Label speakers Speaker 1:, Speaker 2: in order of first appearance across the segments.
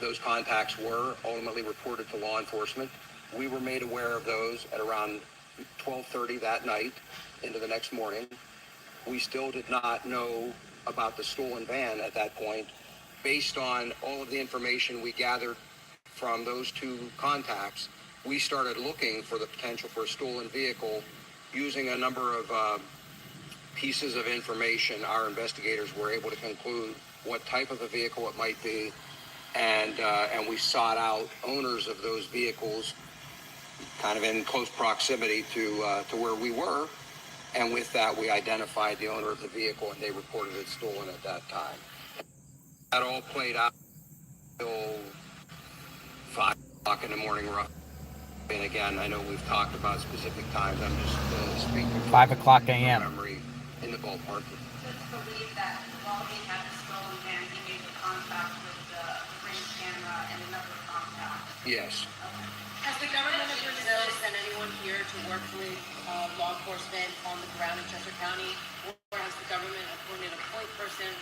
Speaker 1: those contacts were ultimately reported to law enforcement. We were made aware of those at around 12:30 that night into the next morning. We still did not know about the stolen van at that point. Based on all of the information we gathered from those two contacts, we started looking for the potential for a stolen vehicle using a number of pieces of information. Our investigators were able to conclude what type of a vehicle it might be, and we sought out owners of those vehicles kind of in close proximity to where we were, and with that we identified the owner of the vehicle and they reported it stolen at that time. That all played out until 5 o'clock in the morning. And again, I know we've talked about specific times. I'm just speaking
Speaker 2: 5 o'clock a.m.
Speaker 1: memory in the ballpark.
Speaker 3: Let's believe that while he had the stolen van, he made the contact with the ring camera and another contact.
Speaker 1: Yes.
Speaker 3: Okay. Has the government of Brazil sent anyone here to work with law enforcement on the ground in Chester County, or has the government appointed a point person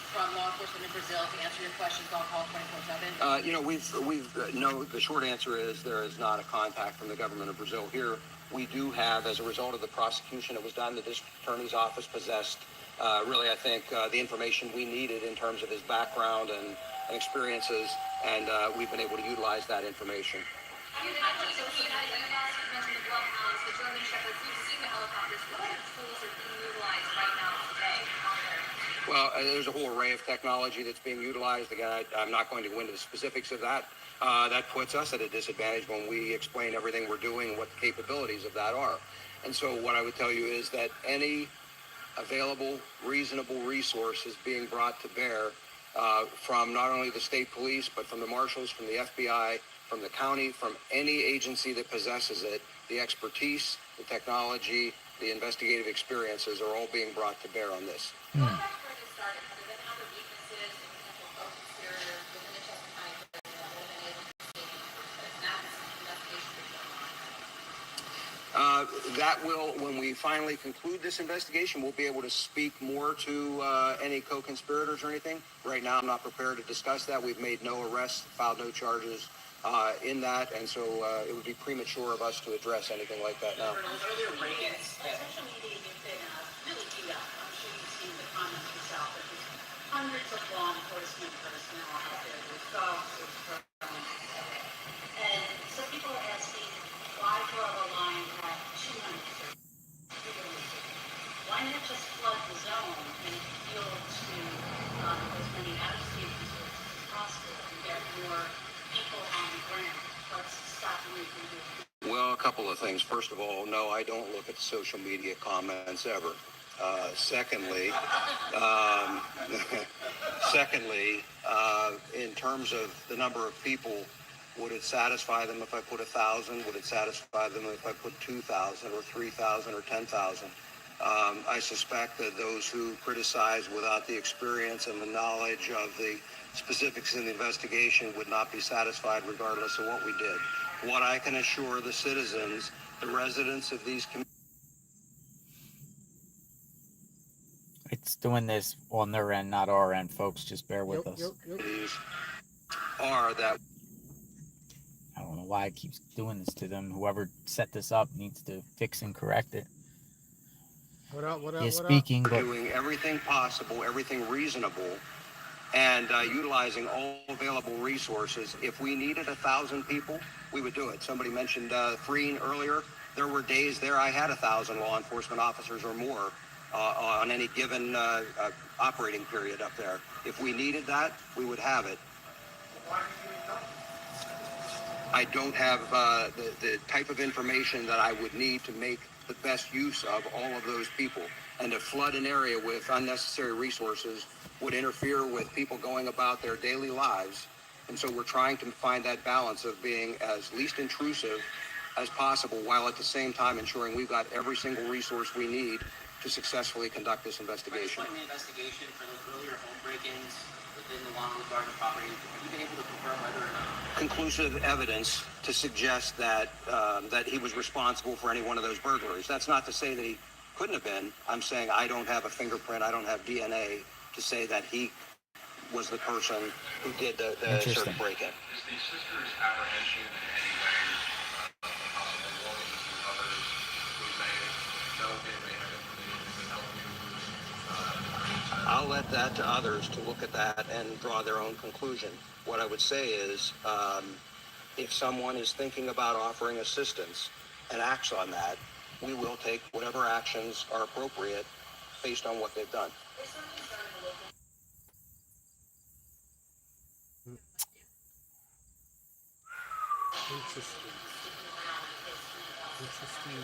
Speaker 3: from law enforcement in Brazil to answer your questions on call 24/7?
Speaker 1: The short answer is there is not a contact from the government of Brazil here. We do have, as a result of the prosecution that was done, the district attorney's office possessed really, I think, the information we needed in terms of his background and experiences, and we've been able to utilize that information.
Speaker 4: You mentioned the bloodhounds, the German shepherds. We've seen the helicopters. What other tools are being utilized right now today out there?
Speaker 1: Well, there's a whole array of technology that's being utilized. Again, I'm not going to go into the specifics of that. That puts us at a disadvantage when we explain everything we're doing, what the capabilities of that are. And so what I would tell you is that any available, reasonable resource is being brought to bear from not only the state police, but from the marshals, from the FBI, from the county, from any agency that possesses it. The expertise, the technology, the investigative experiences are all being brought to bear on this.
Speaker 4: Well, that's where this started. Have there been other weaknesses and potential co-conspirators within the Chester County prison that would have been able to escape because now this investigation is going on?
Speaker 1: That will, when we finally conclude this investigation, we'll be able to speak more to any co-conspirators or anything. Right now, I'm not prepared to discuss that. We've made no arrests, filed no charges in that, and so it would be premature of us to address anything like that now.
Speaker 3: Social media, you've been really beat up. I'm sure you've seen the comments yourself. There's hundreds of law enforcement personnel out there. There's dogs, there's drones. And some people are asking, why draw the line at 200? Why not just flood the zone and appeal to as many out-of-state resources as possible and get more people on the ground? Let's stop them from doing.
Speaker 1: Well, a couple of things. First of all, no, I don't look at the social media comments ever. Secondly, in terms of the number of people, would it satisfy them if I put 1,000? Would it satisfy them if I put 2,000 or 3,000 or 10,000? I suspect that those who criticize without the experience and the knowledge of the specifics in the investigation would not be satisfied regardless of what we did. What I can assure the citizens, the residents of these communities.
Speaker 2: It's doing this on their end, not our end, folks. Just bear with us.
Speaker 1: Are that
Speaker 2: I don't know why it keeps doing this to them. Whoever set this up needs to fix and correct it.
Speaker 5: What up?
Speaker 2: He's speaking, but
Speaker 1: doing everything possible, everything reasonable, and utilizing all available resources. If we needed 1,000 people, we would do it. Somebody mentioned freeing earlier. There were days there I had 1,000 law enforcement officers or more on any given operating period up there. If we needed that, we would have it. I don't have the type of information that I would need to make the best use of all of those people. And to flood an area with unnecessary resources would interfere with people going about their daily lives. And so we're trying to find that balance of being as least intrusive as possible, while at the same time ensuring we've got every single resource we need to successfully conduct this investigation.
Speaker 6: By the investigation for those earlier home break-ins within the Longwood Garden property, have you been able to confirm whether or not
Speaker 1: conclusive evidence to suggest that that he was responsible for any one of those burglaries? That's not to say that he couldn't have been. I'm saying I don't have a fingerprint, I don't have DNA to say that he was the person who did the sort
Speaker 2: Interesting.
Speaker 1: of break-in.
Speaker 7: Is the sister's apprehension in any way possible warnings to others who may know him, may have information to help you?
Speaker 1: I'll let that to others to look at that and draw their own conclusion. What I would say is, if someone is thinking about offering assistance and acts on that, we will take whatever actions are appropriate based on what they've done.
Speaker 5: Interesting. Interesting.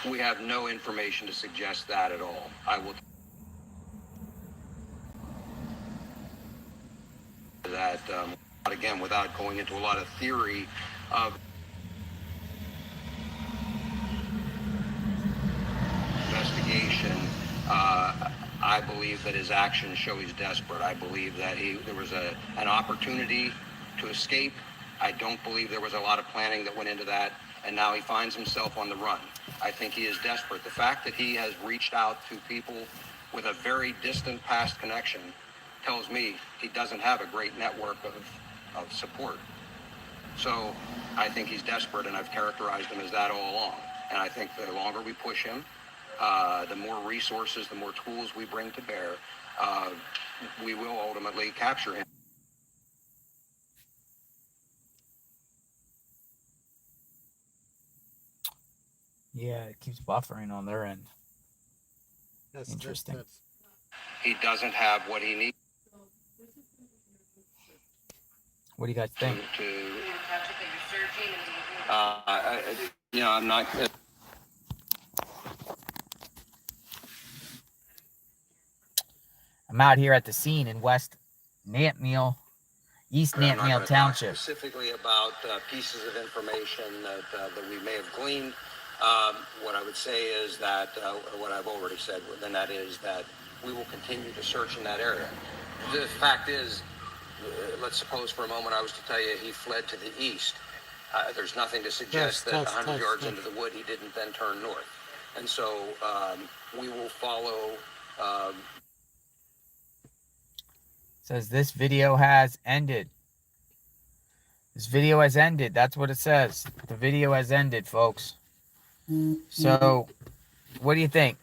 Speaker 1: We have no information to suggest that at all. I will that again, without going into a lot of theory of investigation. I believe that his actions show he's desperate. I believe that there was an opportunity to escape. I don't believe there was a lot of planning that went into that, and now he finds himself on the run. I think he is desperate. The fact that he has reached out to people with a very distant past connection tells me he doesn't have a great network of support. So I think he's desperate, and I've characterized him as that all along. And I think the longer we push him, the more resources, the more tools we bring to bear, we will ultimately capture him.
Speaker 2: Yeah, it keeps buffering on their end. Interesting.
Speaker 1: He doesn't have what he needs
Speaker 2: What do you guys think?
Speaker 1: I'm not.
Speaker 2: I'm out here at the scene in East
Speaker 1: I'm
Speaker 2: Nantmeal
Speaker 1: not gonna talk
Speaker 2: Township.
Speaker 1: specifically about pieces of information that we may have gleaned. What I would say is that what I've already said, and that is that we will continue to search in that area. The fact is, let's suppose for a moment I was to tell you he fled to the east. There's nothing to suggest that 100 yards into the wood he didn't then turn north. And so we will follow.
Speaker 2: Says this video has ended. This video has ended. That's what it says. The video has ended, folks. So, what do you think?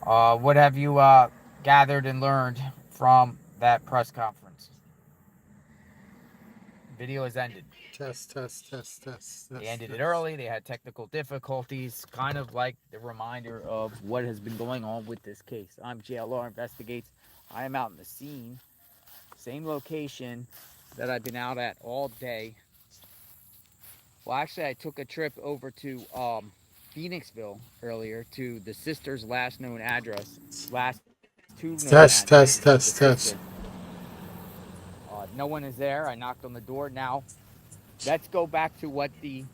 Speaker 2: What have you gathered and learned from that press conference? Video has ended.
Speaker 5: Test.
Speaker 2: They ended it early. They had technical difficulties, kind of like the reminder of what has been going on with this case. I'm JLR Investigates. I am out in the scene, same location that I've been out at all day. Well, actually, I took a trip over to Phoenixville earlier to the sister's last known address, last two known addresses.
Speaker 5: Test.
Speaker 2: No one is there. I knocked on the door. Now, let's go back to what he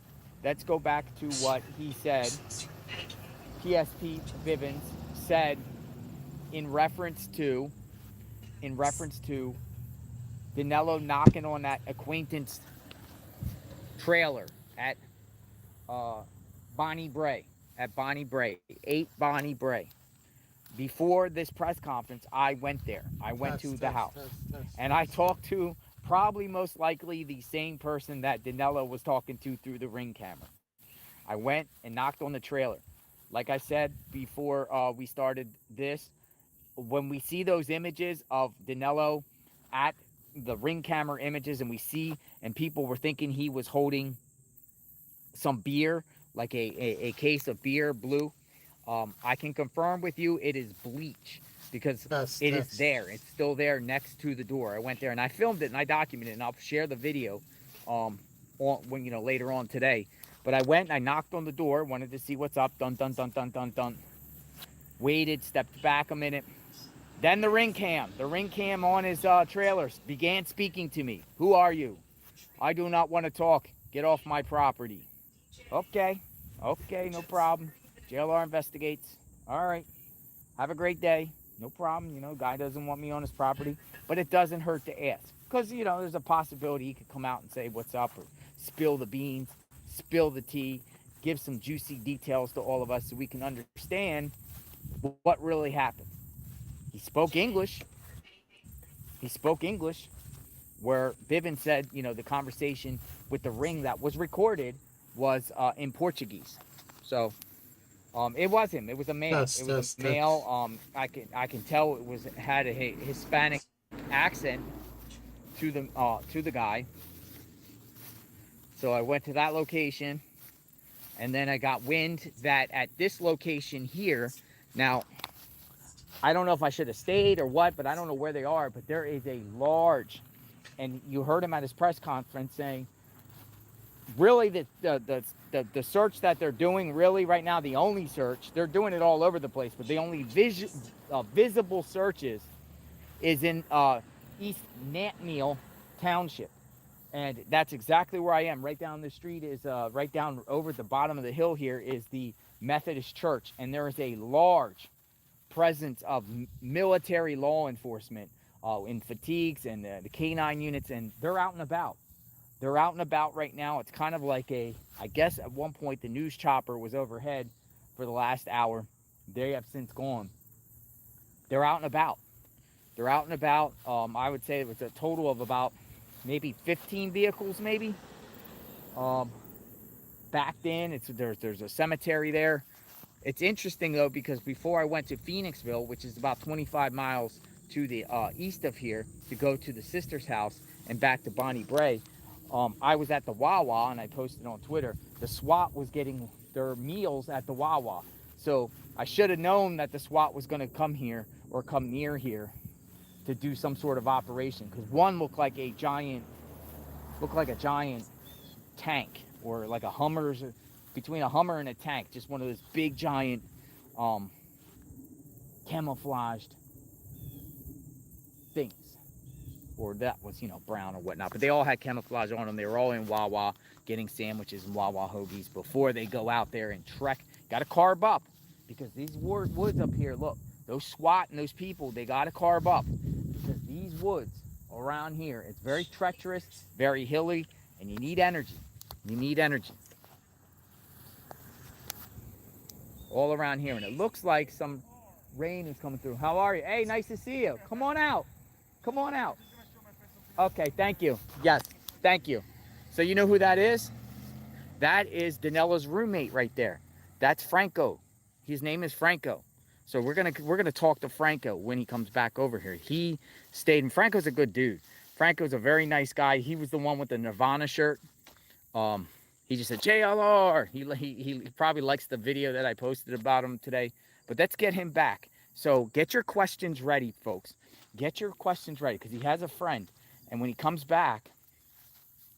Speaker 2: said. PSP Bivens said in reference to Danelo knocking on that acquaintance trailer at Bonnie Bray, 8 Bonnie Bray. Before this press conference, I went there. I went to the house. And I talked to probably most likely the same person that Danelo was talking to through the ring camera. I went and knocked on the trailer. Like I said before we started this, when we see those images of Danelo at the ring camera images and people were thinking he was holding some beer, like a case of beer, blue, I can confirm with you it is bleach because it is there. It's still there next to the door. I went there and I filmed it and I documented it, and I'll share the video later on today. But I went and I knocked on the door, wanted to see what's up. Dun. Waited, stepped back a minute. Then the ring cam on his trailer began speaking to me. Who are you? I do not want to talk. Get off my property. Okay, no problem. JLR Investigates. All right. Have a great day. No problem. Guy doesn't want me on his property. But it doesn't hurt to ask. Because, there's a possibility he could come out and say what's up or spill the beans, spill the tea, give some juicy details to all of us so we can understand what really happened. He spoke English. He spoke English, where Bivens said, you know, the conversation with the ring that was recorded was in Portuguese. So it was him. It was a male.
Speaker 5: Test,
Speaker 2: It was
Speaker 5: test,
Speaker 2: a male.
Speaker 5: test.
Speaker 2: I can tell it had a Hispanic accent to the guy. So I went to that location, and then I got wind that at this location here, now I don't know if I should have stayed or what, but I don't know where they are. But there is a large, and you heard him at his press conference saying, really the search that they're doing really right now, the only search, they're doing it all over the place, but the only visible searches is in East Nantmeal Township. And that's exactly where I am. Right down the street is, right down over the bottom of the hill here is the Methodist Church. And there is a large presence of military law enforcement in fatigues and the K9 units, and they're out and about. They're out and about right now. It's kind of like I guess at one point the news chopper was overhead for the last hour. They have since gone. They're out and about. They're out and about. I would say it was a total of about maybe 15 vehicles, maybe. Backed in. There's a cemetery there. It's interesting though, because before I went to Phoenixville, which is about 25 miles to the east of here, to go to the sister's house and back to Bonnie Bray, I was at the Wawa, and I posted on Twitter. The SWAT was getting their meals at the Wawa, so I should have known that the SWAT was going to come here or come near here to do some sort of operation, because one looked like a giant tank, or like a Hummer's, between a Hummer and a tank, just one of those big giant camouflaged things, or that was, you know, brown or whatnot, but they all had camouflage on them. They were all in Wawa getting sandwiches and Wawa hoagies before they go out there and trek. Got to carb up, because these woods up here, look, those SWAT and those people, they got to carb up, because these woods around here, it's very treacherous, very hilly, and you need energy. You need energy all around here. And it looks like some rain is coming through. How are you? Hey, nice to see you. Come on out. Come on out. Okay, thank you. Yes, thank you. So you know who that is? That is Danelo's roommate right there. That's Franco. His name is Franco. So we're gonna talk to Franco when he comes back over here. He stayed, and Franco's a good dude. Franco's a very nice guy. He was the one with the Nirvana shirt. He just said JLR. He probably likes the video that I posted about him today. But let's get him back. So get your questions ready, folks. Get your questions ready, because he has a friend, and when he comes back,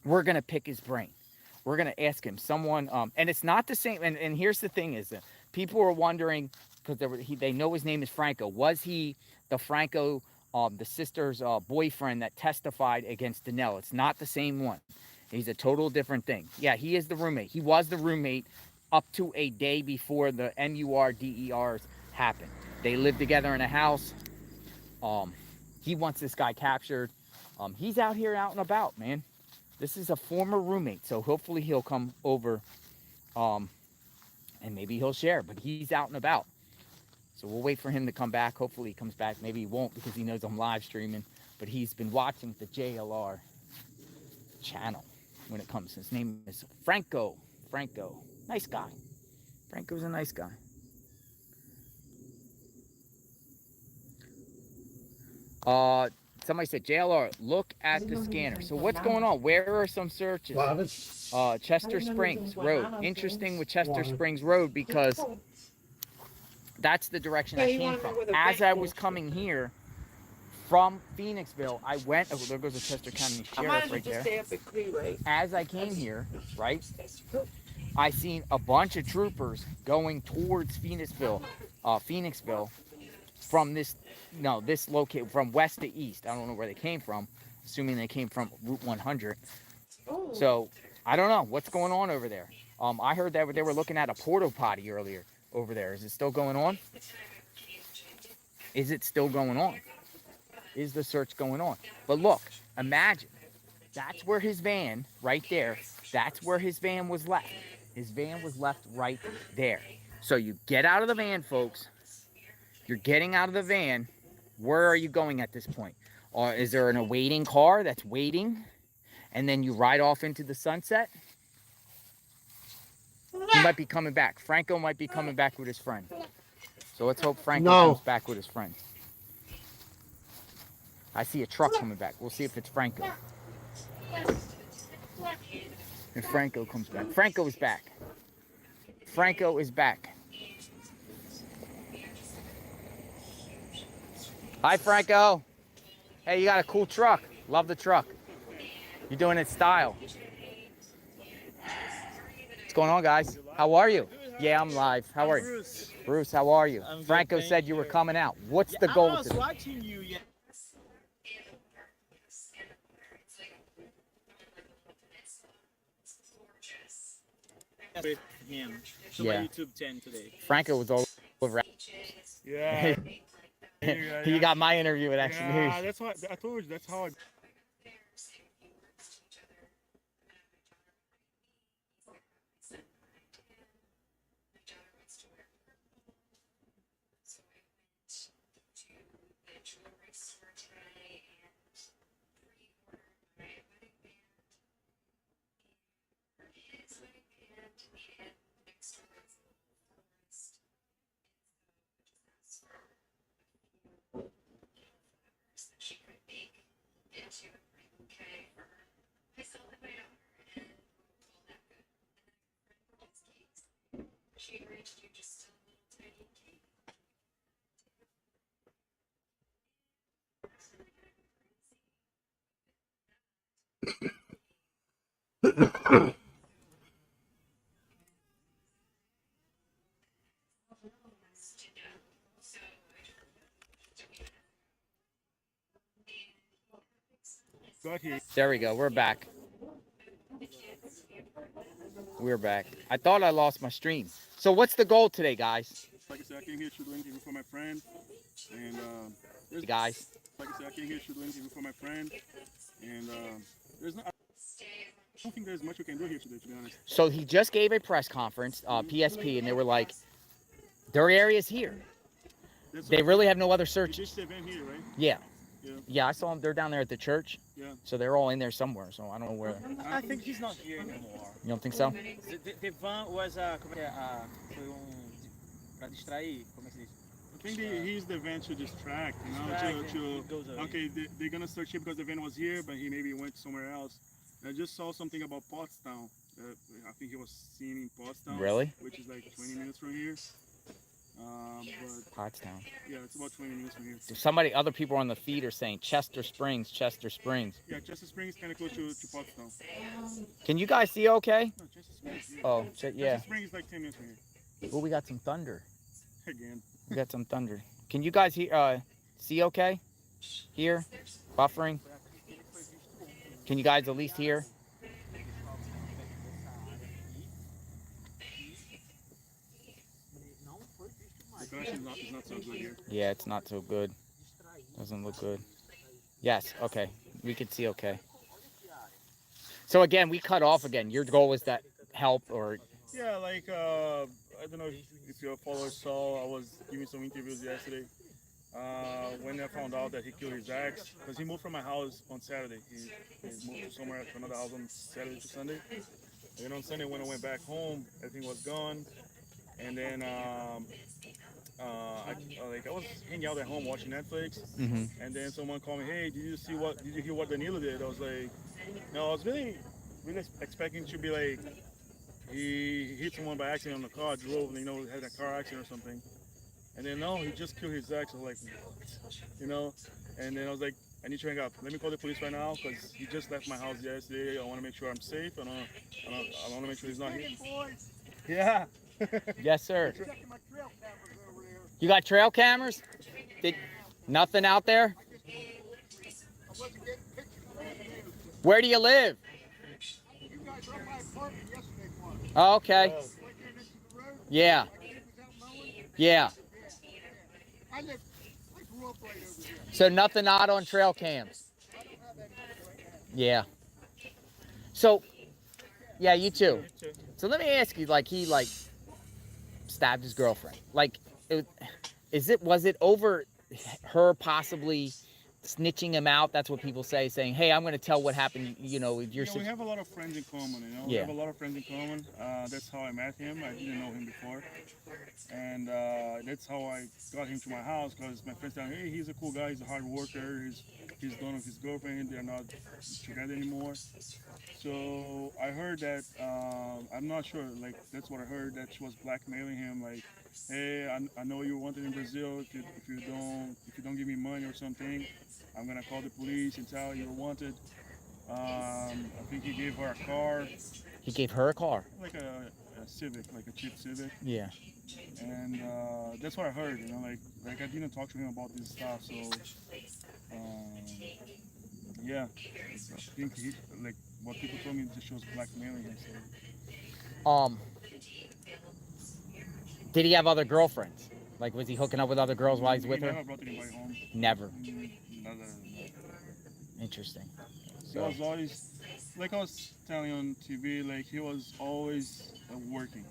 Speaker 2: we're gonna pick his brain. We're gonna ask him someone, and it's not the same. And here's the thing: is that people are wondering, because they know his name is Franco. Was he the Franco, the sister's boyfriend that testified against Danelo? It's not the same one. He's a total different thing. Yeah, he is the roommate. He was the roommate up to a day before the MUR-DERs happened. They lived together in a house. He wants this guy captured. He's out here out and about, man. This is a former roommate, so hopefully he'll come over, and maybe he'll share, but he's out and about. So we'll wait for him to come back. Hopefully he comes back. Maybe he won't, because he knows I'm live streaming, but he's been watching the JLR channel when it comes. His name is Franco. Franco. Nice guy. Franco's a nice guy. Somebody said, JLR, look at the scanner. So what's going on? Where are some searches? Chester Springs Road. Interesting with Chester Springs Road, because that's the direction I came from. As I was coming here from Phoenixville, I went, oh, there goes the Chester County Sheriff right there. As I came here, right, I seen a bunch of troopers going towards Phoenixville, from this locate from west to east. I don't know where they came from, assuming they came from Route 100. So I don't know what's going on over there. I heard that they were looking at a porta potty earlier over there. Is it still going on? Is it still going on? Is the search going on? But look, imagine, that's where his van, right there, that's where his van was left. His van was left right there. So you get out of the van, folks. You're getting out of the van. Where are you going at this point? Or is there an awaiting car that's waiting? And then you ride off into the sunset? He might be coming back. Franco might be coming back with his friend. So let's hope Franco comes back with his friend. I see a truck coming back. We'll see if it's Franco. If Franco comes back. Franco is back. Franco is back. Hi, Franco. Hey, you got a cool truck. Love the truck. You're doing it style. What's going on, guys? How are you? Yeah, I'm live. How are you? Bruce, how are you? Franco said you were coming out. What's the goal?
Speaker 8: I was watching you. Yeah. With him. So my YouTube 10 today.
Speaker 2: Franco was all over.
Speaker 8: Yeah.
Speaker 2: You got my interview with Action News.
Speaker 8: Yeah, that's what I told you. That's how I.
Speaker 3: She agreed to do just a little tiny cake.
Speaker 8: Got here.
Speaker 2: There we go. We're back. We're back. I thought I lost my stream. So what's the goal today, guys?
Speaker 8: Like I said, I came here to do an interview for my friend, and
Speaker 2: Guys.
Speaker 8: like I said, I came here to do an interview for my friend, and there's not. I don't think there's much we can do here today, to be honest.
Speaker 2: So he just gave a press conference, PSP, and they were like, their area's here. They really have no other searches.
Speaker 8: Just the event here, right?
Speaker 2: Yeah.
Speaker 8: Yeah.
Speaker 2: Yeah, I saw them. They're down there at the church.
Speaker 8: Yeah.
Speaker 2: So they're all in there somewhere. So I don't know where.
Speaker 8: I think he's not here anymore.
Speaker 2: You don't think so?
Speaker 9: The van was como é que é? Foi pra distrair, como é que se diz?
Speaker 8: I think he's the event to distract, you know.
Speaker 9: Distract, he goes away.
Speaker 8: Okay, they're gonna search here because the event was here, but he maybe went somewhere else. And I just saw something about Pottstown. I think he was seen in Pottstown.
Speaker 2: Really?
Speaker 8: Which is like 20 minutes from here. But
Speaker 2: Pottstown.
Speaker 8: yeah, it's about 20 minutes from here.
Speaker 2: Somebody, other people on the feed are saying Chester Springs, Chester Springs.
Speaker 8: Yeah, Chester Springs kind of close to Pottstown.
Speaker 2: Can you guys see okay?
Speaker 8: No, Chester Springs. Yeah.
Speaker 2: Oh, yeah.
Speaker 8: Chester Springs is like 10 minutes from here.
Speaker 2: Oh, we got some thunder.
Speaker 8: Again.
Speaker 2: We got some thunder. Can you guys see okay? Here? Buffering? Can you guys at least hear?
Speaker 8: The connection is not so good here.
Speaker 2: Yeah, it's not so good. Doesn't look good. Yes, okay. We can see okay. So again, we cut off again. Your goal was that help or...
Speaker 8: Yeah, like, I don't know if your followers saw, I was giving some interviews yesterday. When I found out that he killed his ex, because he moved from my house on Saturday. He moved to somewhere to another house on Saturday to Sunday. And on Sunday when I went back home, everything was gone. And then I was hanging out at home watching Netflix.
Speaker 2: Mm-hmm.
Speaker 8: And then someone called me, hey, did you hear what Danilo did? I was like, no, I was really expecting to be like, he hit someone by accident on the car, drove, had a car accident or something. And then, no, he just killed his ex. I was like, what? And then I was like, I need to hang up. Let me call the police right now because he just left my house yesterday. I want to make sure I'm safe. I want to make sure he's not here. Yeah.
Speaker 2: Yes, sir. You got trail cameras? Nothing out there? Where do you live? Oh, okay. Yeah. Yeah. So nothing odd on trail cams. Yeah. So Yeah, you too.
Speaker 8: You too.
Speaker 2: So let me ask you, like, he like stabbed his girlfriend. Like, was it over her possibly snitching him out? That's what people say, saying, "Hey, I'm going to tell what happened." You know, your
Speaker 8: Yeah, we have a lot of friends in common. We
Speaker 2: Yeah.
Speaker 8: have a lot of friends in common. That's how I met him. I didn't know him before, and that's how I got him to my house. Because my friends tell me, "Hey, he's a cool guy. He's a hard worker. He's done with his girlfriend. They're not together anymore." So I heard that. I'm not sure. Like that's what I heard, that she was blackmailing him. Like, hey, I know you're wanted in Brazil. If you don't give me money or something, I'm gonna call the police and tell you're wanted. I think he gave her a car,
Speaker 2: He gave her a car.
Speaker 8: like a Civic, like a cheap Civic,
Speaker 2: Yeah.
Speaker 8: and that's what I heard. Like I didn't talk to him about this stuff, so um, yeah, I think like what people told me, just she was blackmailing him. So
Speaker 2: Did he have other girlfriends? Like, was he hooking up with other girls while he's with
Speaker 8: he
Speaker 2: her?
Speaker 8: never brought anybody home.
Speaker 2: Never.
Speaker 8: Never.
Speaker 2: Interesting.
Speaker 8: He was always, like I was telling on TV, like he was always working.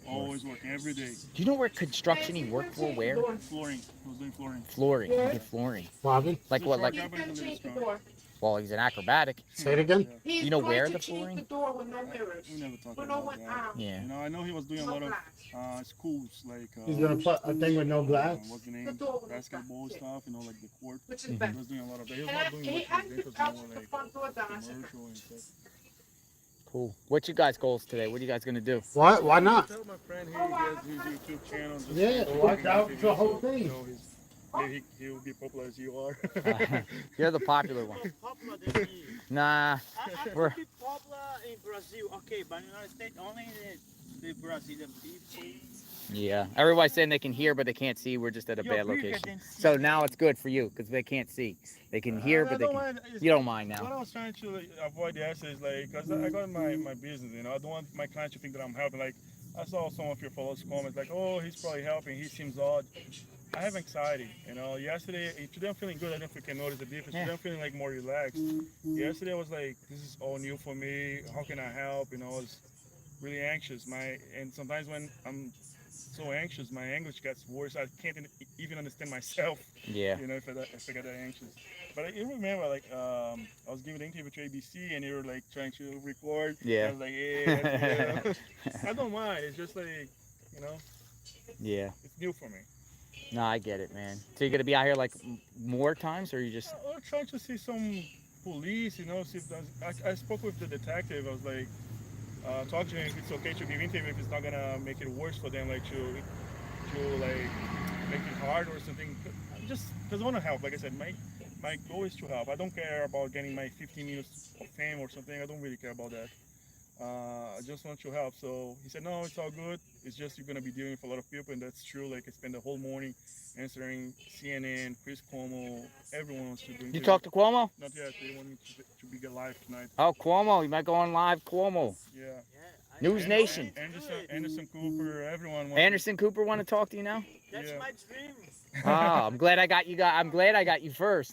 Speaker 8: Always working every day.
Speaker 2: Do you know where construction he worked for? Where?
Speaker 8: Flooring. He was doing flooring.
Speaker 2: Flooring. He did flooring.
Speaker 5: Robin,
Speaker 2: Like
Speaker 8: He's a
Speaker 2: what?
Speaker 8: short
Speaker 2: Like,
Speaker 8: guy, but he's a little strong.
Speaker 2: well, he's an acrobatic.
Speaker 5: say it again.
Speaker 8: Yeah.
Speaker 2: You know where the flooring?
Speaker 8: We never talked about that.
Speaker 2: Yeah.
Speaker 8: I know he was doing a lot of schools, like
Speaker 5: He's gonna put a thing with no glass.
Speaker 8: what's the name? Basketball stuff, like the court.
Speaker 2: Mhm.
Speaker 8: He was doing a lot of that. He was not doing much residential, more like commercial and stuff.
Speaker 2: Cool. What's your guys' goals today? What are you guys gonna do?
Speaker 5: What? Why not?
Speaker 8: Tell my friend he has his YouTube channel. Just
Speaker 5: Yeah, watch out for the whole thing.
Speaker 8: Maybe he will be popular as you are.
Speaker 2: You're the popular one.
Speaker 9: Popular than me.
Speaker 2: Nah.
Speaker 9: I
Speaker 2: We're-
Speaker 9: could be popular in Brazil, okay, but in the United States, only the Brazilian people.
Speaker 2: Yeah. Everybody's saying they can hear, but they can't see. We're just at a
Speaker 9: You're
Speaker 2: bad
Speaker 9: bigger
Speaker 2: location.
Speaker 9: than sea.
Speaker 2: So now it's good for you because they can't see. They can hear, but they can.
Speaker 8: mind.
Speaker 2: You don't mind
Speaker 8: What
Speaker 2: now.
Speaker 8: I was trying to avoid the answer is like, cause I got my business, I don't want my clients to think that I'm helping. Like, I saw some of your followers comments like, oh, he's probably helping. He seems odd. I have anxiety, Yesterday, today I'm feeling good. I don't know if you can notice the difference.
Speaker 2: Yeah.
Speaker 8: Today I'm feeling like more relaxed. Yesterday I was like, this is all new for me. How can I help? I was really anxious. And sometimes when I'm so anxious, my English gets worse. I can't even understand myself.
Speaker 2: Yeah.
Speaker 8: If I get that anxious. But I remember, like, I was giving an interview to ABC, and they were like trying to record.
Speaker 2: Yeah.
Speaker 8: I was like, yeah. I don't mind. It's just like,
Speaker 2: Yeah.
Speaker 8: it's new for me.
Speaker 2: No, I get it, man. So you're gonna be out here like more times, or you just?
Speaker 8: I was trying to see some police, see if I spoke with the detective. I was like, talk to him if it's okay to give interview, if it's not gonna make it worse for them, like to like make it hard or something. Just because I want to help. Like I said, my goal is to help. I don't care about getting my 15 minutes of fame or something. I don't really care about that. I just want to help. So he said, no, it's all good. It's just you're gonna be dealing with a lot of people, and that's true. Like I spent the whole morning answering CNN, Chris Cuomo, everyone wants to do
Speaker 2: You
Speaker 8: interviews.
Speaker 2: talk to Cuomo?
Speaker 8: Not yet. They want me to be live tonight.
Speaker 2: Oh, Cuomo. You might go on live, Cuomo.
Speaker 8: Yeah.
Speaker 2: News
Speaker 8: And-
Speaker 2: Nation.
Speaker 8: Anderson Cooper, everyone. Wants
Speaker 2: Anderson Cooper want to talk to you now?
Speaker 9: That's
Speaker 8: Yeah.
Speaker 9: my dream.
Speaker 2: Oh, I'm glad I got you. I'm glad I got you first.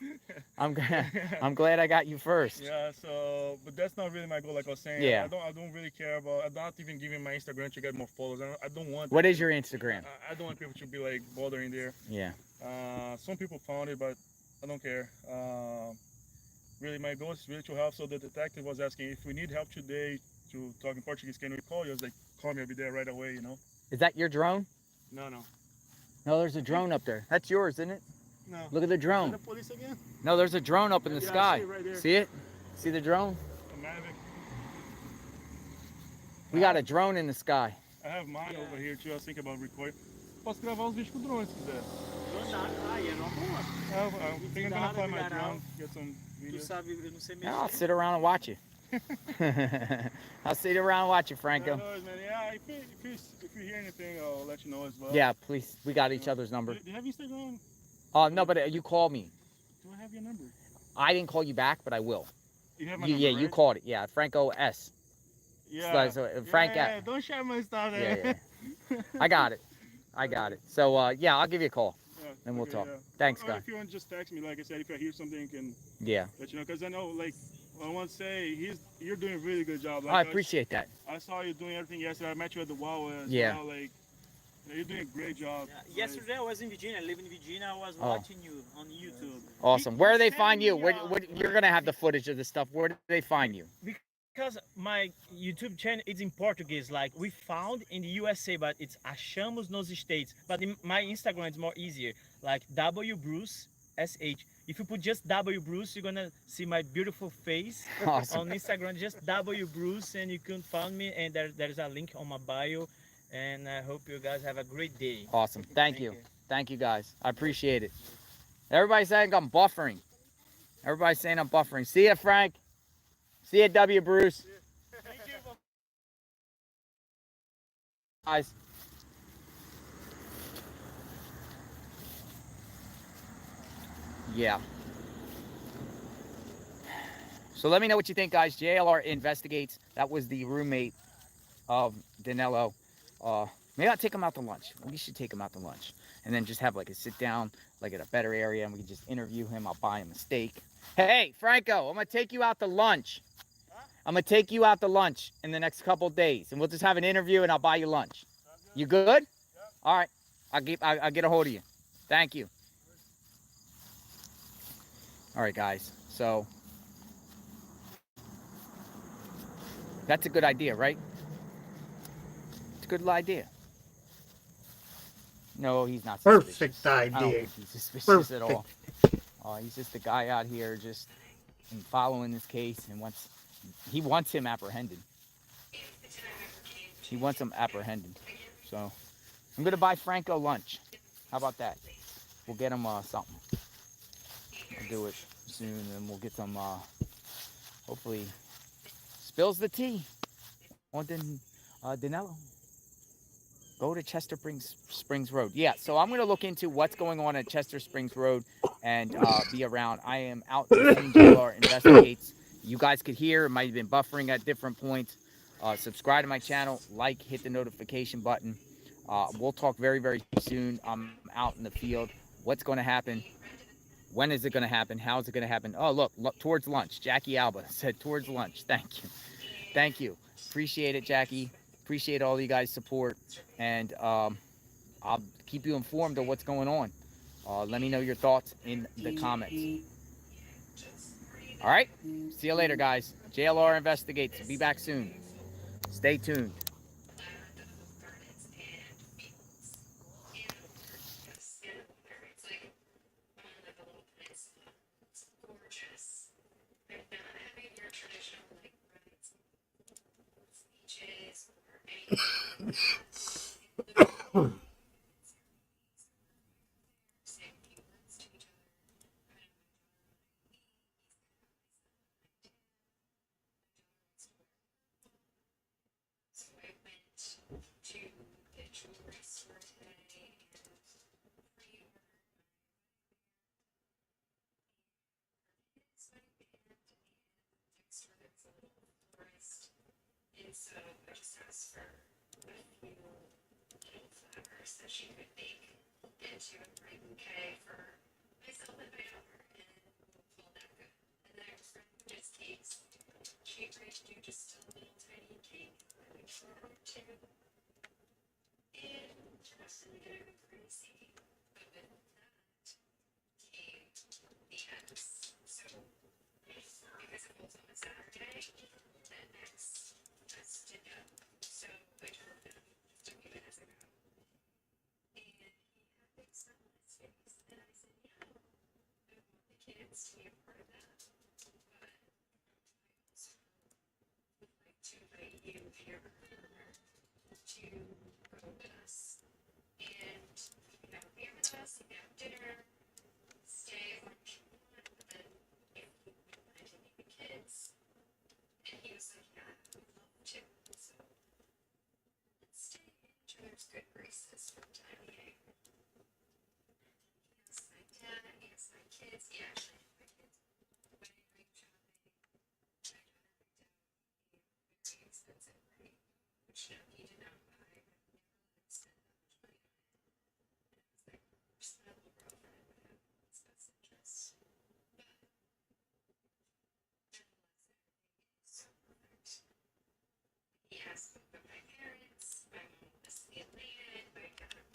Speaker 2: I'm glad I got you first.
Speaker 8: Yeah. So, but that's not really my goal. Like I was saying.
Speaker 2: Yeah.
Speaker 8: I don't really care about. I'm not even giving my Instagram to get more followers. I don't want.
Speaker 2: What is your Instagram?
Speaker 8: I don't want people to be like bothering there.
Speaker 2: Yeah.
Speaker 8: Some people found it, but I don't care. Really, my goal is really to help. So the detective was asking if we need help today to talk in Portuguese. Can we call you? I was like, call me. I'll be there right away.
Speaker 2: Is that your drone?
Speaker 8: No.
Speaker 2: No, there's a drone up there. That's yours, isn't it?
Speaker 8: No.
Speaker 2: Look at the
Speaker 8: Is
Speaker 2: drone.
Speaker 8: that the police again?
Speaker 2: No, there's a drone up in the
Speaker 8: Yeah, I
Speaker 2: sky.
Speaker 8: see it right there.
Speaker 2: See it? See the drone?
Speaker 8: The Mavic.
Speaker 2: We got a drone in the sky.
Speaker 8: I have mine over here too. I was thinking about recording. Posso gravar os vídeos com o drone se quiser.
Speaker 9: Aí é uma boa.
Speaker 8: I think I'm gonna fly my drone, get some
Speaker 9: Tu
Speaker 8: videos.
Speaker 9: sabe, eu não sei mexer.
Speaker 2: I'll sit around and watch you. I'll sit around and watch you,
Speaker 8: No,
Speaker 2: Franco.
Speaker 8: no, man. Yeah, if you hear anything, I'll let you know as well.
Speaker 2: Yeah, please. We got each other's number.
Speaker 8: Do you have Instagram?
Speaker 2: No, but you called me.
Speaker 8: Do I have your number?
Speaker 2: I didn't call you back, but I will.
Speaker 8: You have my
Speaker 2: You,
Speaker 8: number,
Speaker 2: yeah, you
Speaker 8: right?
Speaker 2: called it. Yeah, Franco S.
Speaker 8: Yeah.
Speaker 2: Frank.
Speaker 8: Yeah, don't share my stuff.
Speaker 2: Yeah, yeah. I got it. I got it. So yeah, I'll give you a call.
Speaker 8: Yeah,
Speaker 2: And we'll
Speaker 8: okay,
Speaker 2: talk.
Speaker 8: yeah.
Speaker 2: Thanks,
Speaker 8: Or
Speaker 2: guy.
Speaker 8: if you want, just text me. Like I said, if I hear something, I can
Speaker 2: Yeah.
Speaker 8: let you know. Because I know, like, I want to say you're doing a really good job.
Speaker 2: I appreciate that.
Speaker 8: I saw you doing everything yesterday. I met you at the Wawa as
Speaker 2: Yeah.
Speaker 8: well. Like, you're doing a great job.
Speaker 9: Yeah, yesterday I was in Virginia. I live in Virginia. I was
Speaker 2: Oh.
Speaker 9: watching you on YouTube.
Speaker 2: Awesome. Where do they
Speaker 9: sent
Speaker 2: find you?
Speaker 9: me,
Speaker 2: You're gonna have the footage of the stuff. Where do they find you?
Speaker 9: Because my YouTube channel is in Portuguese. Like we found in the USA, but it's achamos nos States. But in my Instagram it's more easier. Like W Bruce SH. If you put just W Bruce, you're gonna see my beautiful face.
Speaker 2: Awesome.
Speaker 9: On Instagram. Just W Bruce, and you can find me. And there's a link on my bio. And I hope you guys have a great day.
Speaker 2: Awesome. Thank you. Thank you, guys. I appreciate it. Everybody's saying I'm buffering. Everybody's saying I'm buffering. See ya, Frank. See ya, W. Bruce. Guys. Yeah. So let me know what you think, guys. JLR investigates. That was the roommate of Danelo. Maybe I'll take him out to lunch. We should take him out to lunch. And then just have like a sit down, like at a better area, and we can just interview him. I'll buy him a steak. Hey, Franco, I'm going to take you out to lunch. I'm going to take you out to lunch in the next couple days. And we'll just have an interview, and I'll buy you lunch. You good? All right. I'll get a hold of you. Thank you. All right, guys. So that's a good idea, right? It's a good idea. No, he's not suspicious.
Speaker 5: Perfect idea.
Speaker 2: I don't think he's suspicious at all. He's just a guy out here just following this case and he wants him apprehended. He wants him apprehended. So I'm gonna buy Franco lunch. How about that? We'll get him something. I'll do it soon, and we'll get some. Hopefully, spills the tea on Danelo. Go to Chester Springs Road. Yeah, so I'm going to look into what's going on at Chester Springs Road and be around. I am out in JLR Investigates. You guys could hear, it might have been buffering at different points. Subscribe to my channel, like, hit the notification button. We'll talk very, very soon. I'm out in the field. What's going to happen? When is it going to happen? How is it going to happen? Oh, look, towards lunch. Jackie Alba said towards lunch. Thank you. Thank you. Appreciate it, Jackie. Appreciate all you guys' support. And I'll keep you informed of what's going on. Let me know your thoughts in the comments. All right? See you later, guys. JLR Investigates. Be back soon. Stay tuned.
Speaker 10: And so I just asked for a few little flowers that she could bake into a pretty bouquet for myself and my daughter, and we'll call that good. And then I was friends with Miss Cakes. She agreed to do just a little tiny cake that I look forward to. And just to get it crazy. But with that came the eggs. So because it falls on a Saturday, that next us to go. So I told him just a few minutes ago. And he had a big smile on his face. And I said, yeah, I want the kids to be a part of that. But I also would like to invite you, if you're a partner, to go with us. And you can have a beer with us, you can have dinner, stay as long as you want, but then if you wouldn't mind taking the kids. And he was like, yeah, I would love to. So let's stay in each other's good graces for the time being. He has my dad, he has my kids. He actually has my kids wedding ring shopping. My daughter picked out a very expensive ring, which no, he did not buy. I would never let him spend that much money on it. And I was like, personal girlfriend would have his best interests. But nonetheless, has both of my parents. My mom was elated. My dad was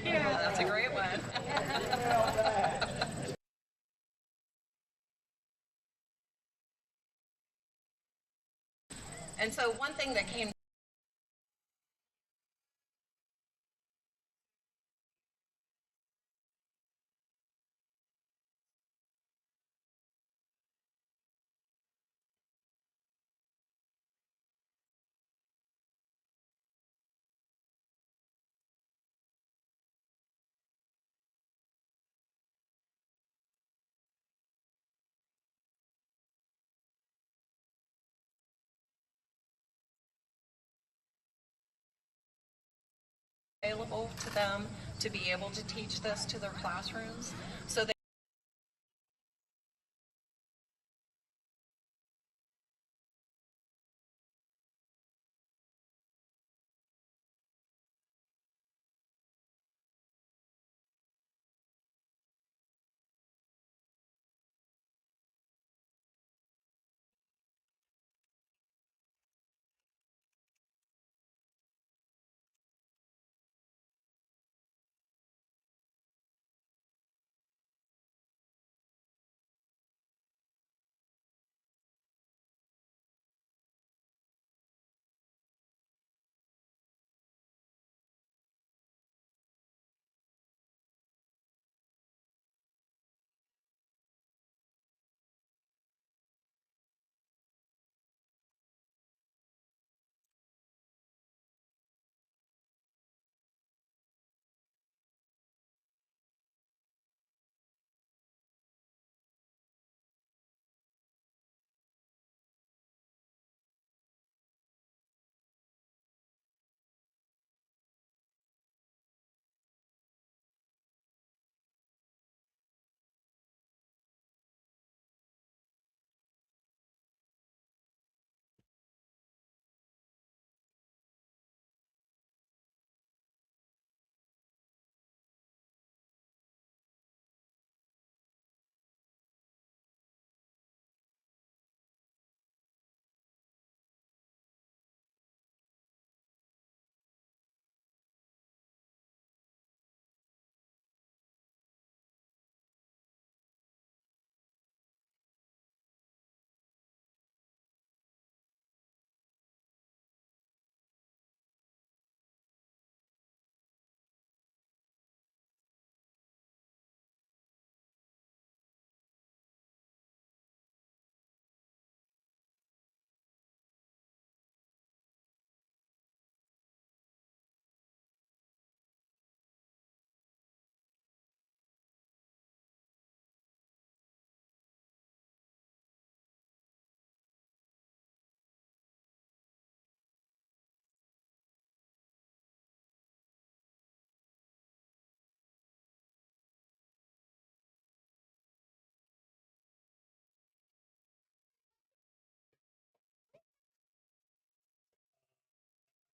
Speaker 4: Yeah, that's a great one. And so one thing that came available to them to be able to teach this to their classrooms. So they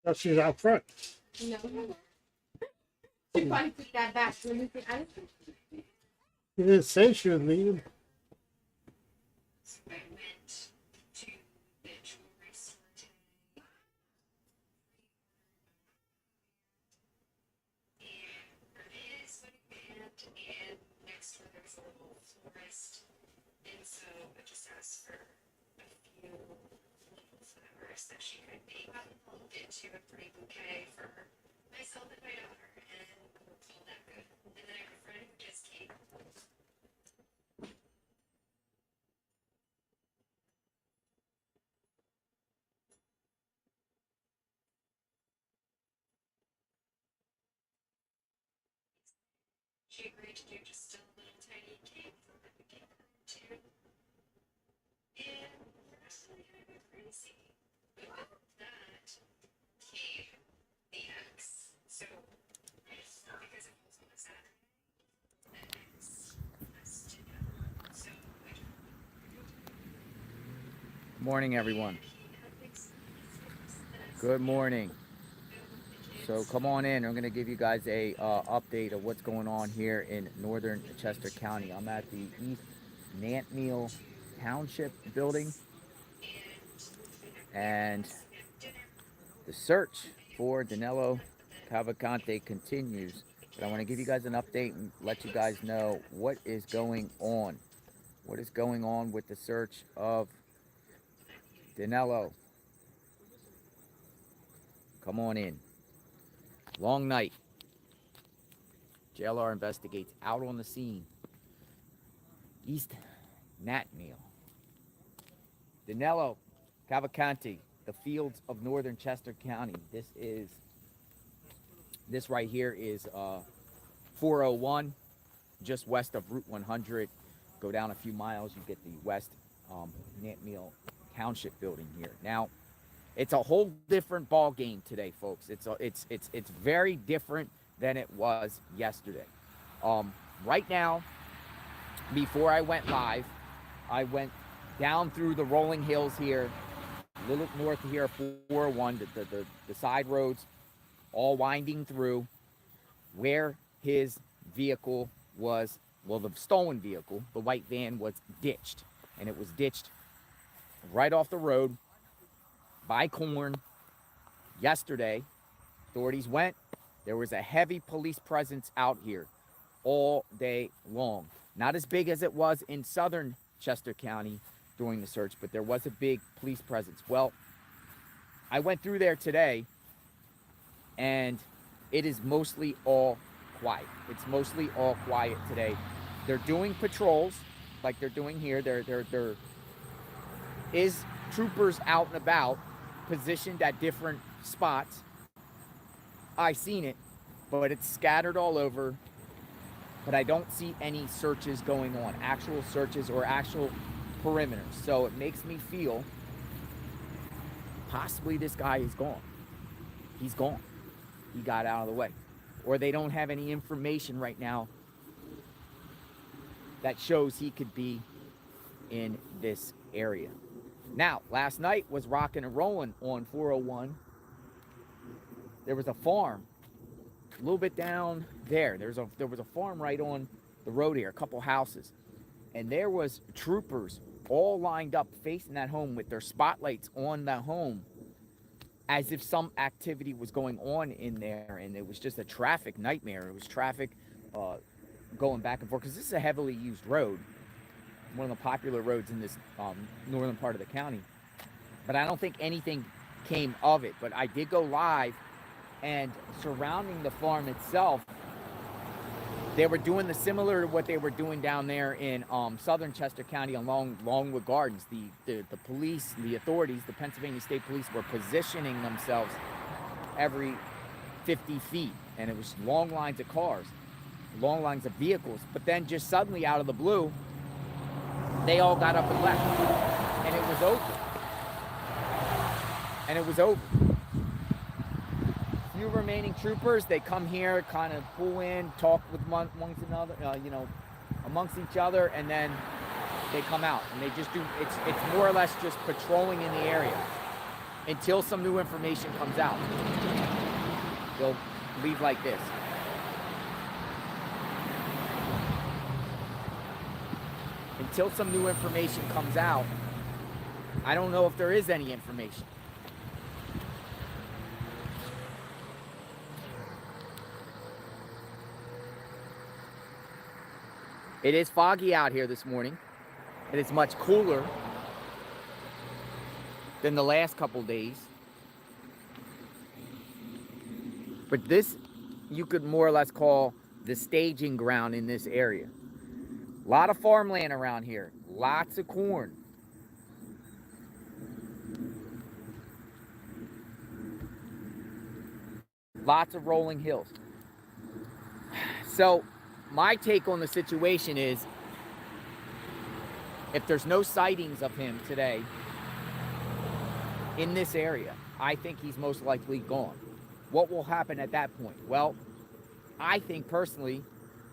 Speaker 5: Oh, she's out front.
Speaker 10: no. She probably put that back. Let me see.
Speaker 5: She didn't say she was leaving.
Speaker 10: I went to the jewelry store today. And it is wedding band, and next door there's a little florist. And so I just asked for a few little flowers that she could make up into a pretty bouquet for myself and my daughter. And all that good. And then I have a friend who just came. She agreed to do just a little tiny cake for the cake too. And we're actually having a pretty see. Well, that came the X. So, because it falls on a Saturday, the X has to know. So,
Speaker 2: Morning, everyone. Good morning. So come on in. I'm going to give you guys a update of what's going on here in northern Chester County. I'm at the East Nantmeal Township building, and the search for Danelo Cavalcante continues. But I want to give you guys an update and let you guys know what is going on. What is going on with the search of Danelo. Come on in. Long night. JLR investigates out on the scene. East Nantmeal. Danelo Cavalcante, the fields of northern Chester County. This right here is 401, just west of Route 100. Go down a few miles, you get the West Nantmeal Township building here. Now, it's a whole different ball game today, folks. It's very different than it was yesterday. Right now, before I went live, I went down through the rolling hills here, a little north of here, 401, the side roads, all winding through where his vehicle was, well, the stolen vehicle, the white van, was ditched. And it was ditched right off the road by corn yesterday. Authorities went. There was a heavy police presence out here all day long. Not as big as it was in southern Chester County during the search, but there was a big police presence. Well, I went through there today, and it is mostly all quiet. It's mostly all quiet today. They're doing patrols like they're doing here. There is troopers out and about, positioned at different spots. I seen it, but it's scattered all over. But I don't see any searches going on, actual searches or actual perimeters. So it makes me feel possibly this guy is gone. He's gone. He got out of the way. Or they don't have any information right now that shows he could be in this area. Now, last night was rocking and rolling on 401. There was a farm a little bit down there. There was a farm right on the road here, a couple houses. And there was troopers all lined up facing that home with their spotlights on the home, as if some activity was going on in there, and it was just a traffic nightmare. It was traffic going back and forth, because this is a heavily used road, one of the popular roads in this northern part of the county. But I don't think anything came of it. But I did go live, and surrounding the farm itself, they were doing the similar to what they were doing down there in southern Chester County along Longwood Gardens. The police, the authorities, the Pennsylvania State Police were positioning themselves every 50 feet. And it was long lines of cars, long lines of vehicles. But then just suddenly out of the blue, they all got up and left. And it was over. Few remaining troopers, they come here, kind of pull in, talk with amongst another, amongst each other, and then they come out. And they just do, it's more or less just patrolling in the area until some new information comes out. They'll leave like this. Until some new information comes out, I don't know if there is any information. It is foggy out here this morning. It is much cooler than the last couple days. But this, you could more or less call the staging ground in this area. A lot of farmland around here. Lots of corn. Lots of rolling hills. So, my take on the situation is, if there's no sightings of him today, in this area. I think he's most likely gone. What will happen at that point? Well, I think personally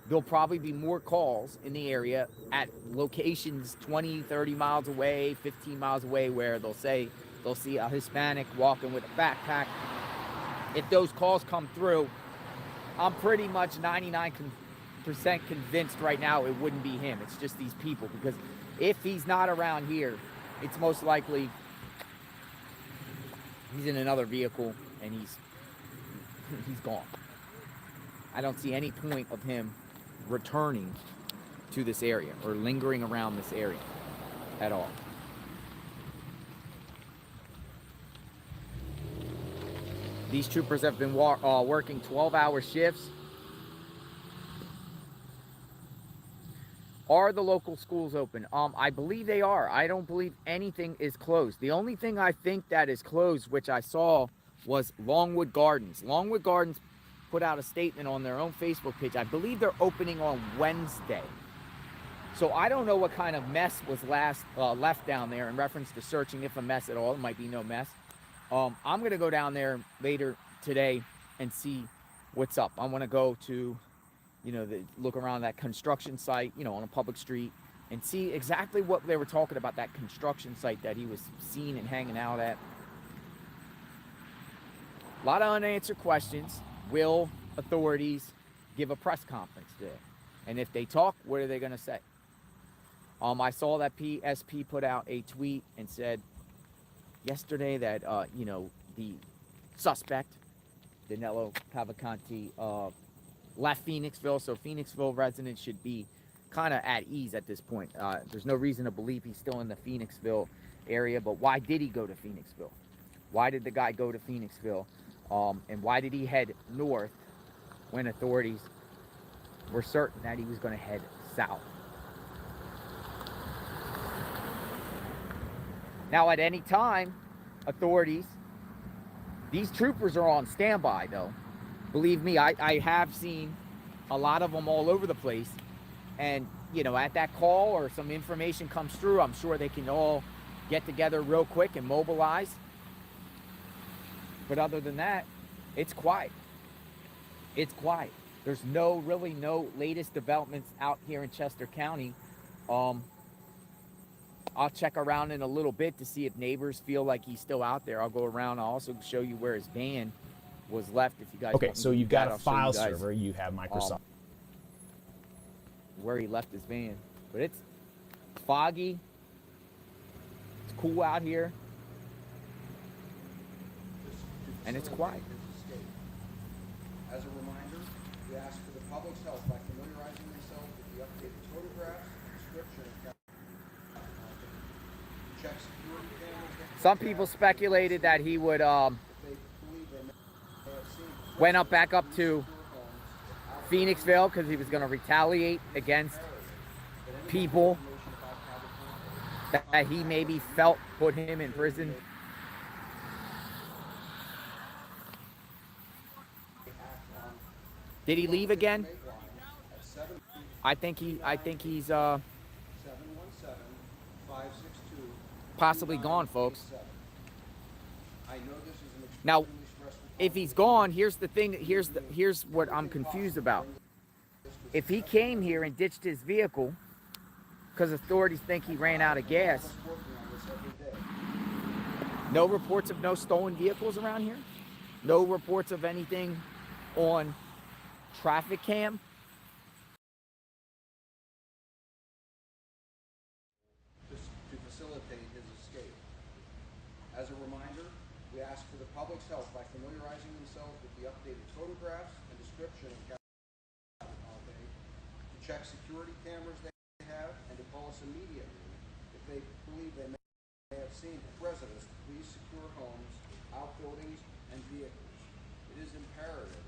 Speaker 2: there'll probably be more calls in the area at locations 20, 30 miles away, 15 miles away, where they'll say they'll see a Hispanic walking with a backpack. If those calls come through, I'm pretty much 99% convinced right now it wouldn't be him. It's just these people, because if he's not around here, it's most likely he's in another vehicle and he's gone. I don't see any point of him returning to this area or lingering around this area at all. These troopers have been working 12-hour shifts. Are the local schools open? I believe they are. I don't believe anything is closed. The only thing I think that is closed, which I saw, was Longwood Gardens. Longwood Gardens put out a statement on their own Facebook page. I believe they're opening on Wednesday. So I don't know what kind of mess was left down there in reference to searching, if a mess at all. It might be no mess. I'm going to go down there later today and see what's up. I want to go to, look around that construction site, on a public street, and see exactly what they were talking about, that construction site that he was seen and hanging out at. A lot of unanswered questions. Will authorities give a press conference today? And if they talk, what are they going to say? I saw that PSP put out a tweet and said yesterday that, the suspect, Danelo Cavalcante, left Phoenixville. So Phoenixville residents should be kind of at ease at this point. There's no reason to believe he's still in the Phoenixville area. But why did he go to Phoenixville? Why did the guy go to Phoenixville? And why did he head north when authorities were certain that he was going to head south? Now, at any time, authorities, these troopers are on standby, though. Believe me, I have seen a lot of them all over the place. And, at that call or some information comes through, I'm sure they can all get together real quick and mobilize. But other than that, it's quiet. It's quiet. There's really no latest developments out here in Chester County. I'll check around in a little bit to see if neighbors feel like he's still out there. I'll go around. I'll also show you where his van was left. If you guys
Speaker 11: Okay,
Speaker 2: want me
Speaker 11: so
Speaker 2: to
Speaker 11: you've
Speaker 2: do that,
Speaker 11: got a
Speaker 2: I'll show you
Speaker 11: file
Speaker 2: guys,
Speaker 11: server. You have Microsoft.
Speaker 2: Where he left his van. But it's foggy. It's cool out here. And it's quiet.
Speaker 1: As a reminder, we ask for the public's help by familiarizing themselves with the updated photographs, description, check security cameras.
Speaker 2: Some people speculated that he would went back up to Phoenixville because he was going to retaliate against people that he maybe felt put him in prison. Did he leave again? I think he's possibly gone, folks. Now, if he's gone, here's the thing. Here's what I'm confused about. If he came here and ditched his vehicle because authorities think he ran out of gas, no reports of no stolen vehicles around here? No reports of anything on traffic cam?
Speaker 1: To facilitate his escape. As a reminder, we ask for the public's help by familiarizing themselves with the updated photographs and description of Cavalcante, to check security cameras they have, and to call us immediately if they believe they may have seen him. Residents, please secure homes, outbuildings, and vehicles. It is imperative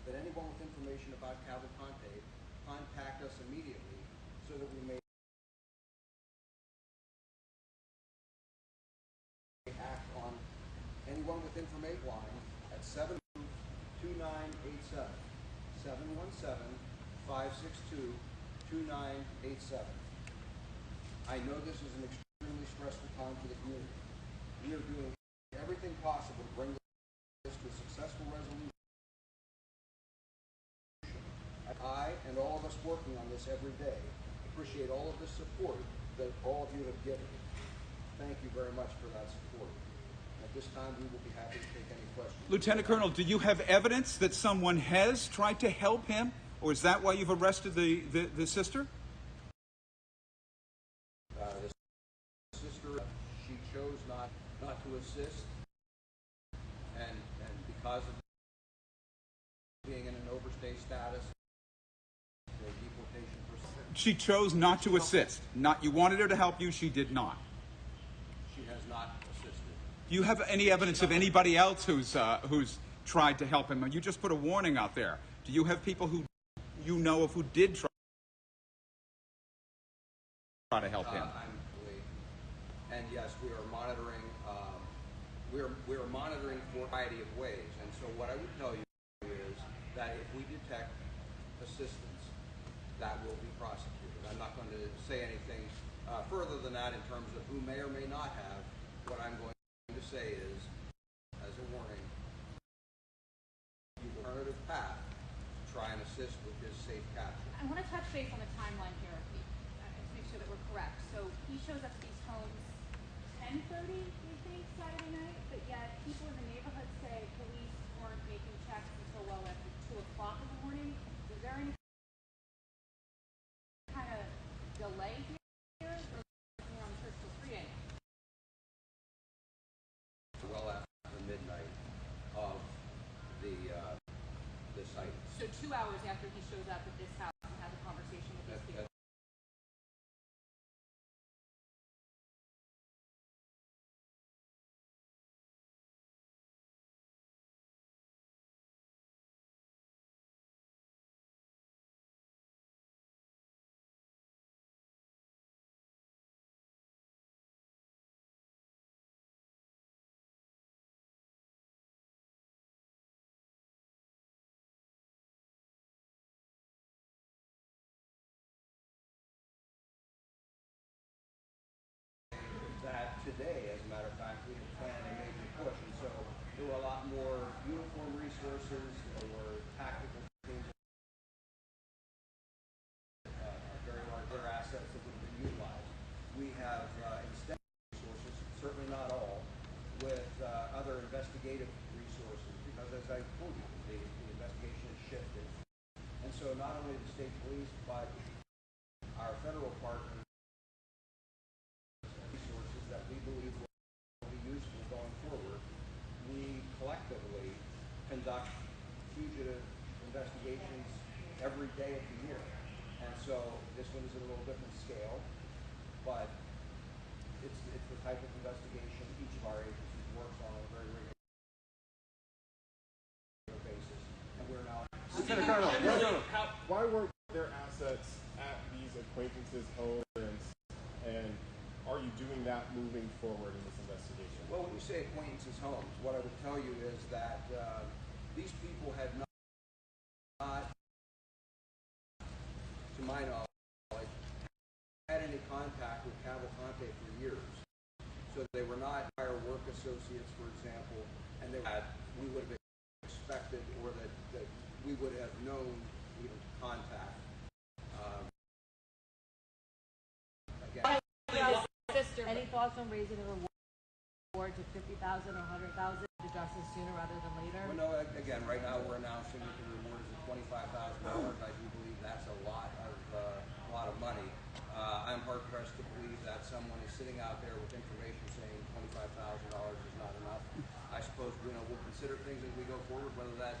Speaker 1: that anyone with information about Cavalcante contact us immediately so that we may act on anyone with information line at 72987 717-562-2987. I know this is an extremely stressful time for the community. We are doing everything possible to bring this to a successful resolution. I and all of us working on this every day appreciate all of the support that all of you have given. Thank you very much for that support. At this time, we will be happy to take any questions.
Speaker 11: Lieutenant Colonel, do you have evidence that someone has tried to help him, or is that why you've arrested the sister?
Speaker 1: The sister, she chose not to assist, and because of being in an overstay status, the deportation procedure.
Speaker 11: She chose not to assist. Not, you wanted her to help you, she did not.
Speaker 1: She has not assisted.
Speaker 11: Do you have any evidence of anybody else who's tried to help him? You just put a warning out there. Do you have people who you know of who did try to help him?
Speaker 1: And yes, we are monitoring. We are monitoring for a variety of ways. And so, what I would tell you is that if we detect assistance, that will be prosecuted. I'm not going to say anything further than that in terms of who may or may not have. What I'm going to say is, as a warning, the alternative path to try and assist with his safe capture.
Speaker 4: I want to touch base on the timeline here to make sure that we're correct. So he shows up at these homes 10:30, we think, Saturday night, but yet people in the neighborhood say police weren't making checks until well after 2 o'clock in the morning. Is there any kind of delay here, or more on Crystal 3 a.m.?
Speaker 1: Well after midnight of the site.
Speaker 4: So 2 hours after he shows up at this house and has a conversation with these people.
Speaker 1: That today, as a matter of fact, we had planned a major push, and so there were a lot more uniform resources, there were tactical teams, very large other assets that would have been utilized. We have instead resources, certainly not all, with other investigative resources, because as I told you, the investigation has shifted. And so not only the state police, but our federal partners, resources that we believe will be useful going forward. We collectively conduct fugitive investigations every day of the year. And so this one is at a little different scale, but it's the type of investigation each of our agencies works on a very regular basis. And we're now...
Speaker 12: Lieutenant Colonel, why weren't there assets at these acquaintances' homes, and are you doing that moving forward in this investigation?
Speaker 1: Well, when you say acquaintances' homes, what I would tell you is that these people had not, to my knowledge, had any contact with Cavalcante for years. So they were not prior work associates, for example, and they had, we would have expected, or that we would have known even to contact. Again.
Speaker 13: Any thoughts on raising the reward to $50,000 or $100,000 to justice sooner rather than later?
Speaker 1: Well, no. Again, right now we're announcing that the reward is at $25,000. I do believe that's a lot of money. I'm hard pressed to believe that someone is sitting out there with information saying $25,000 is not enough. I suppose we'll consider things as we go forward, whether that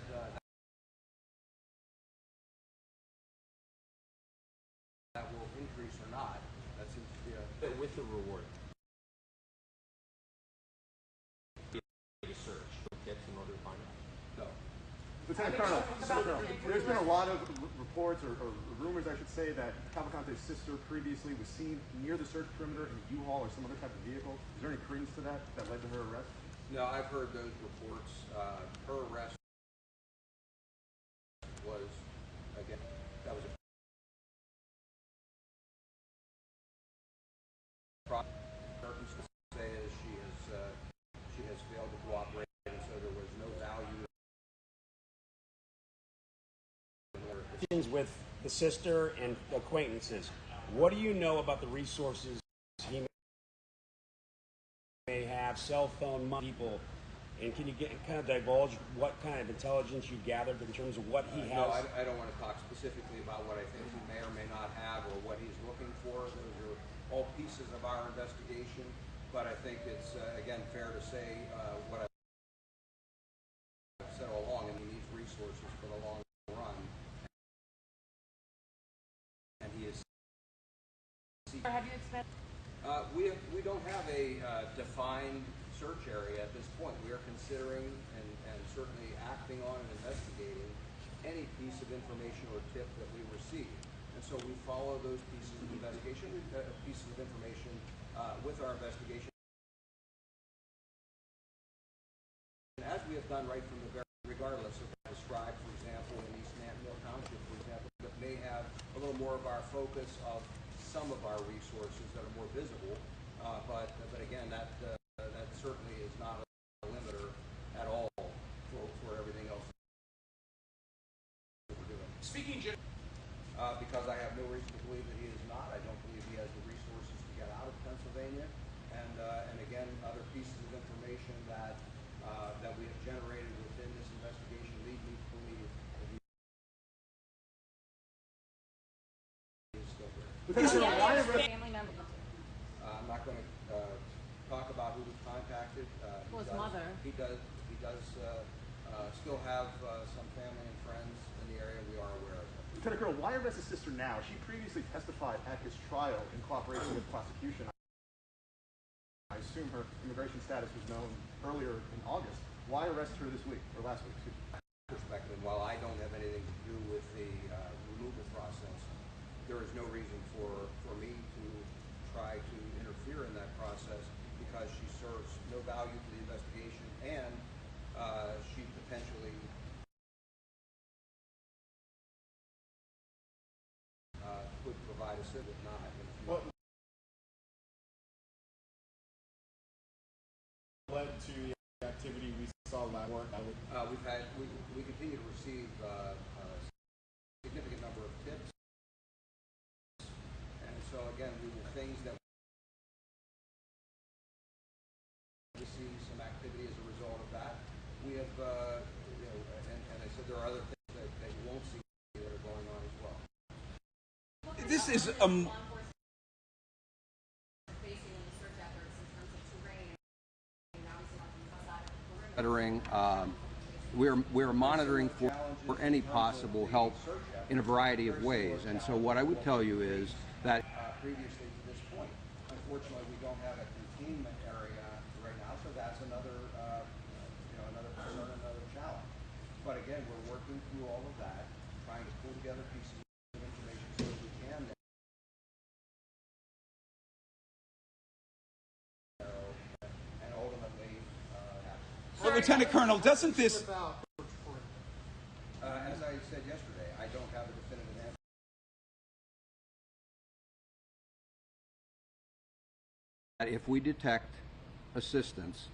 Speaker 1: will increase or not. That seems to be
Speaker 12: with the reward.
Speaker 7: Search tips in order to find out.
Speaker 1: No.
Speaker 12: Lieutenant Colonel, there's been a lot of reports or rumors, I should say, that Cavalcante's sister previously was seen near the search perimeter in a U-Haul or some other type of vehicle. Is there any credence to that led to her arrest?
Speaker 1: No, I've heard those reports. Her arrest was, again, that was a circumstance to say is she has failed
Speaker 14: interactions with the sister and acquaintances. What do you know about the resources he may have, cell phone, money, people? And can you kind of divulge what kind of intelligence you gathered in terms of what he has?
Speaker 1: No, I don't want to talk specifically about what I think he may or may not have or what he's looking for. Those are all pieces of our investigation. But I think it's, again, fair to say what I've said all along, and he needs resources for the long run. And he is...
Speaker 13: Have you expected?
Speaker 1: We don't have a defined search area at this point. We are considering and certainly acting on and investigating any piece of information or tip that we receive. And so we follow those pieces of investigation, pieces of information with our investigation. And as we have done right from the very, regardless of described, for example, in East Manville Township, for example, that may have a little more of our focus of some of our resources that are more visible, but again, that certainly is not a limiter at all for everything else that we're doing.
Speaker 14: Speaking
Speaker 1: because I have no reason to believe that he is not. I don't believe he has the resources to get out of Pennsylvania, and again, other pieces of information that we have generated within this investigation lead me to believe that he is still there.
Speaker 13: Family member.
Speaker 1: I'm not going to talk about who was contacted.
Speaker 13: Well, his mother.
Speaker 1: He does still have some family and friends in the area. We are aware of it.
Speaker 12: Lieutenant Colonel, why arrest his sister now? She previously testified at his trial in cooperation with prosecution. I assume her immigration status was known earlier in August. Why arrest her this week, or last week, excuse me?
Speaker 1: Perspective, while I don't have anything to do with the removal process, there is no reason for me to try to interfere in that process because she serves no value to the investigation and she potentially could provide a civil not.
Speaker 12: What led to the activity we saw last work?
Speaker 1: We continue to receive a significant number of tips, and so again, things that we see some activity as a result of that. We have, and I said there are other things that you won't see that are going on as well.
Speaker 11: This is we're monitoring for any possible help in a variety of ways, and so what I would tell you is that
Speaker 1: Previously to this point, unfortunately, we don't have a containment area right now, so that's another another concern, another challenge. But again, we're working through all of that, trying to pull together pieces of information so that we can and ultimately
Speaker 11: well, Lieutenant Colonel, doesn't this
Speaker 1: as I said yesterday, I don't have a definitive answer.
Speaker 15: If we detect assistance,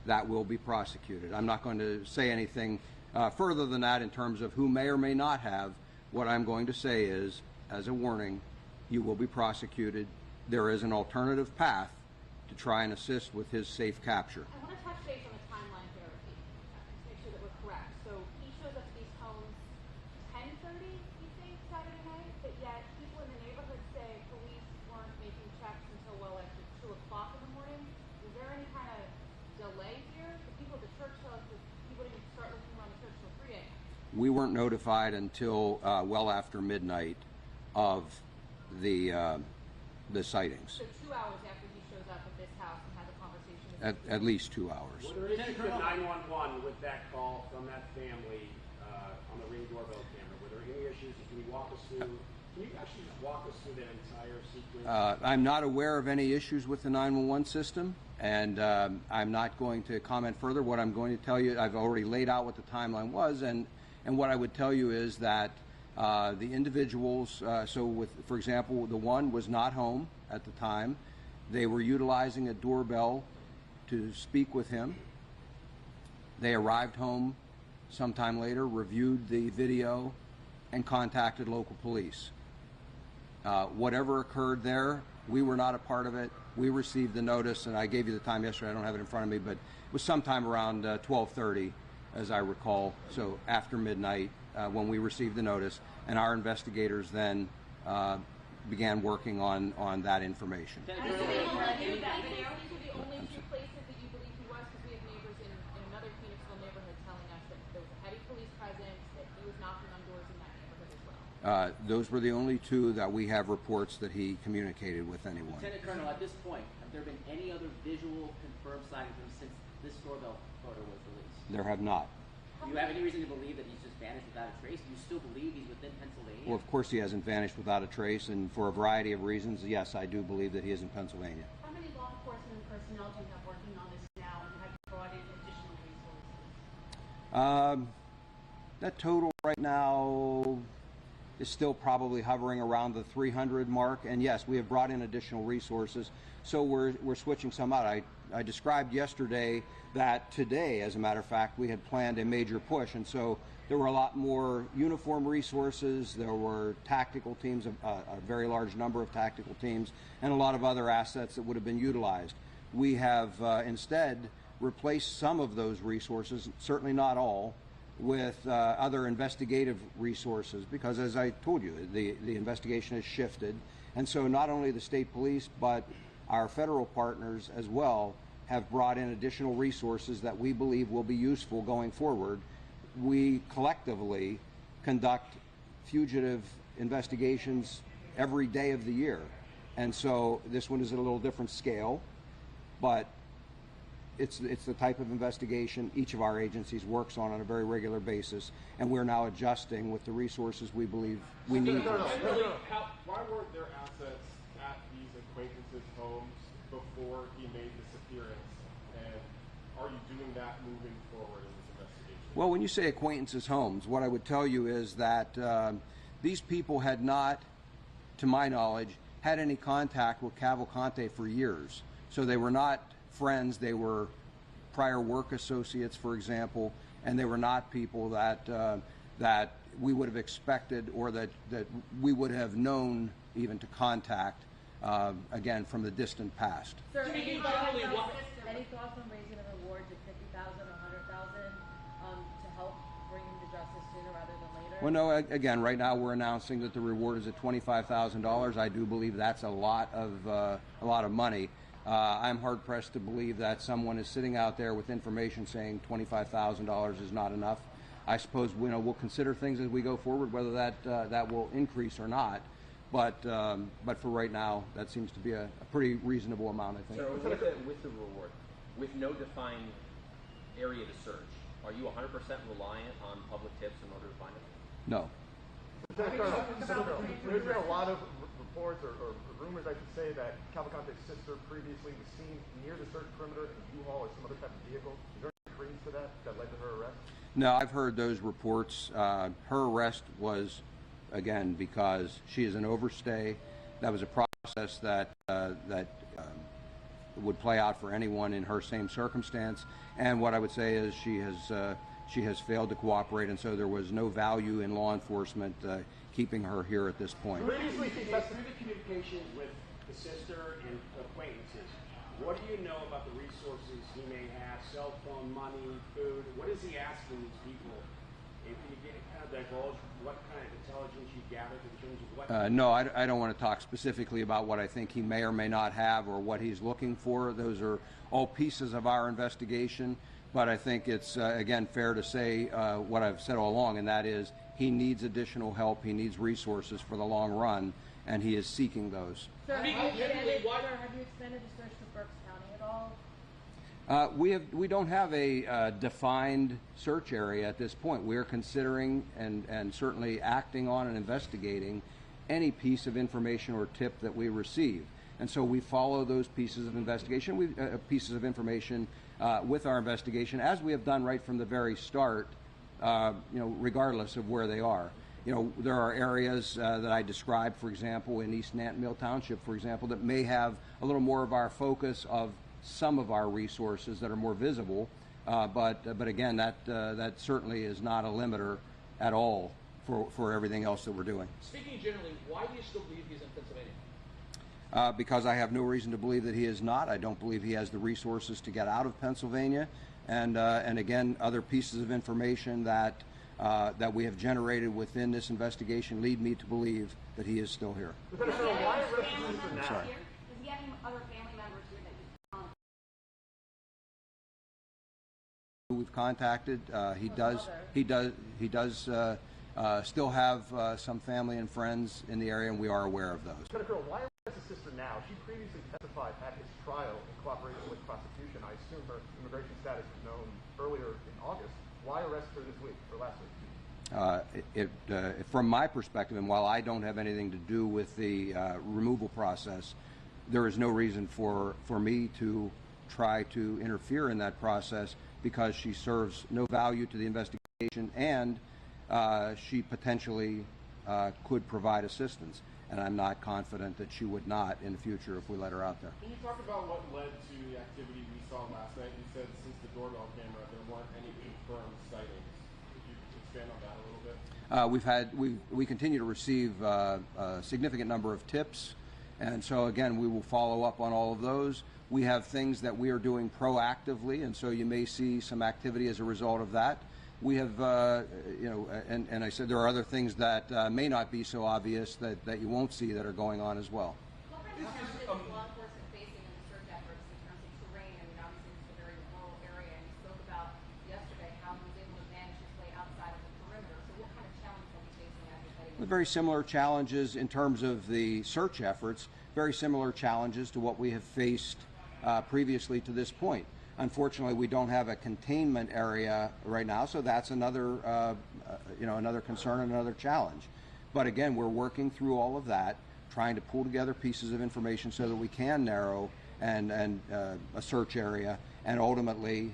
Speaker 15: that will be prosecuted. I'm not going to say anything further than that in terms of who may or may not have. What I'm going to say is, as a warning, you will be prosecuted. There is an alternative path to try and assist with his safe capture.
Speaker 4: I want to touch base on the timeline here, to make sure that we're correct. So he shows up to these homes 10:30, you think, Saturday night, but yet people in the neighborhood say police weren't making checks until well after 2 o'clock in the morning. Is there any kind of delay here? The people at the church tell us that people didn't start looking around the church till 3 a.m.
Speaker 15: We weren't notified until well after midnight of the sightings.
Speaker 4: So 2 hours after he shows up at this house and has a conversation with
Speaker 15: At least 2 hours.
Speaker 14: Was there issues with 911 with that call from that family on the Ring doorbell camera? Were there any issues? Can you walk us through? Can you actually just walk us through that entire sequence?
Speaker 15: I'm not aware of any issues with the 911 system, and I'm not going to comment further. What I'm going to tell you, I've already laid out what the timeline was, and what I would tell you is that the individuals, for example, the one was not home at the time. They were utilizing a doorbell to speak with him. They arrived home sometime later, reviewed the video, and contacted local police. Whatever occurred there, we were not a part of it. We received the notice, and I gave you the time yesterday. I don't have it in front of me, but it was sometime around 12:30, as I recall, so after midnight when we received the notice, and our investigators then began working on that information.
Speaker 4: The only two places that you believe he was, because we have neighbors in another Phoenixville neighborhood telling us that there was a heavy police presence, that he was knocking on doors in that neighborhood as well.
Speaker 15: Those were the only two that we have reports that he communicated with anyone.
Speaker 6: Lieutenant Colonel, at this point, have there been any other visual confirmed sightings since this doorbell photo was released?
Speaker 15: There have not.
Speaker 6: Do you have any reason to believe that he's just vanished without a trace? Do you still believe he's within Pennsylvania?
Speaker 15: Well, of course he hasn't vanished without a trace, and for a variety of reasons, yes, I do believe that he is in Pennsylvania.
Speaker 3: How many law enforcement personnel do you have working on this now, and have you brought in additional resources?
Speaker 15: That total right now is still probably hovering around the 300 mark, and yes, we have brought in additional resources, so we're switching some out. I described yesterday that today, as a matter of fact, we had planned a major push, and so there were a lot more uniform resources, there were tactical teams, a very large number of tactical teams, and a lot of other assets that would have been utilized. We have instead replaced some of those resources, certainly not all, with other investigative resources, because as I told you, the investigation has shifted, and so not only the state police but our federal partners as well have brought in additional resources that we believe will be useful going forward. We collectively conduct fugitive investigations every day of the year, and so this one is at a little different scale, but it's the type of investigation each of our agencies works on a very regular basis, and we're now adjusting with the resources we believe we need.
Speaker 12: Why weren't there assets at these acquaintances' homes before he made this appearance, and are you doing that moving forward in this investigation?
Speaker 15: Well, when you say acquaintances' homes, what I would tell you is that these people had not, to my knowledge, had any contact with Cavalcante for years, so they were not friends, they were prior work associates, for example, and they were not people that we would have expected or that we would have known even to contact, again, from the distant past.
Speaker 13: Sir, any thoughts on raising a reward to $50,000 or $100,000 to help bring him to justice sooner rather than later?
Speaker 15: Well, no, again, right now we're announcing that the reward is at $25,000. I do believe that's a lot of money. I'm hard-pressed to believe that someone is sitting out there with information saying $25,000 is not enough. I suppose we'll consider things as we go forward, whether that will increase or not. But for right now, that seems to be a pretty reasonable amount, I think.
Speaker 16: So with the reward, with no defined area to search, are you 100% reliant on public tips in order to find it?
Speaker 15: No.
Speaker 12: There's been a lot of reports or rumors, I should say, that Cavalcante's sister previously was seen near the search perimeter in a U-Haul or some other type of vehicle. Is there any credence to that led to her arrest?
Speaker 15: No, I've heard those reports. Her arrest was, again, because she is an overstay. That was a process that would play out for anyone in her same circumstance. And what I would say is she has failed to cooperate, and so there was no value in law enforcement keeping her here at this point.
Speaker 14: Previously, through the communications with the sister and acquaintances, what do you know about the resources he may have, cell phone, money, food? What is he asking these people? And can you kind of divulge what kind of intelligence you gathered in terms of what...
Speaker 15: No, I don't want to talk specifically about what I think he may or may not have or what he's looking for. Those are all pieces of our investigation. But I think it's, again, fair to say what I've said all along, and that is he needs additional help, he needs resources for the long run, and he is seeking those.
Speaker 13: Sir, have you expanded the search to Berks County at all?
Speaker 15: We don't have a defined search area at this point. We are considering and certainly acting on and investigating any piece of information or tip that we receive. And so we follow those pieces of investigation, pieces of information with our investigation, as we have done right from the very start, regardless of where they are. There are areas that I described, for example, in East Nanton Mill Township, for example, that may have a little more of our focus of some of our resources that are more visible. But again, that certainly is not a limiter at all for everything else that we're doing.
Speaker 17: Speaking generally, why do you still believe he's in Pennsylvania?
Speaker 15: Because I have no reason to believe that he is not. I don't believe he has the resources to get out of Pennsylvania. And again, other pieces of information that we have generated within this investigation lead me to believe that he is still here.
Speaker 12: Why arrest him for now?
Speaker 15: Sorry.
Speaker 4: Does he have any other family members here that
Speaker 15: Who we've contacted, he does still have some family and friends in the area, and we are aware of those.
Speaker 12: Lieutenant Colonel, why arrest his sister now? She previously testified at his trial in cooperation with prosecution. I assume her immigration status was known earlier in August. Why arrest her this week or last week?
Speaker 15: From my perspective, and while I don't have anything to do with the removal process, there is no reason for me to try to interfere in that process because she serves no value to the investigation and she potentially could provide assistance. And I'm not confident that she would not in the future if we let her out there.
Speaker 18: Can you talk about what led to the activity we saw last night? You said since the doorbell camera there weren't any confirmed sightings. Could you expand on that a little bit? We continue to receive a significant number of tips, and so again we will follow up on all of those. We have things that we are doing proactively, and so you may see some activity as a result of that. We have, and I said there are other things that may not be so obvious that you won't see that are going on as well.
Speaker 4: What kind of challenges is law enforcement facing in the search efforts in terms of terrain? I mean, obviously it's a very rural area, and you spoke about yesterday how he was able to manage his way outside of the perimeter. So what kind of challenges are we facing as you're heading?
Speaker 15: Very similar challenges in terms of the search efforts, very similar challenges to what we have faced previously to this point. Unfortunately, we don't have a containment area right now, so that's another, another concern and another challenge. But again, we're working through all of that, trying to pull together pieces of information so that we can narrow and a search area, and ultimately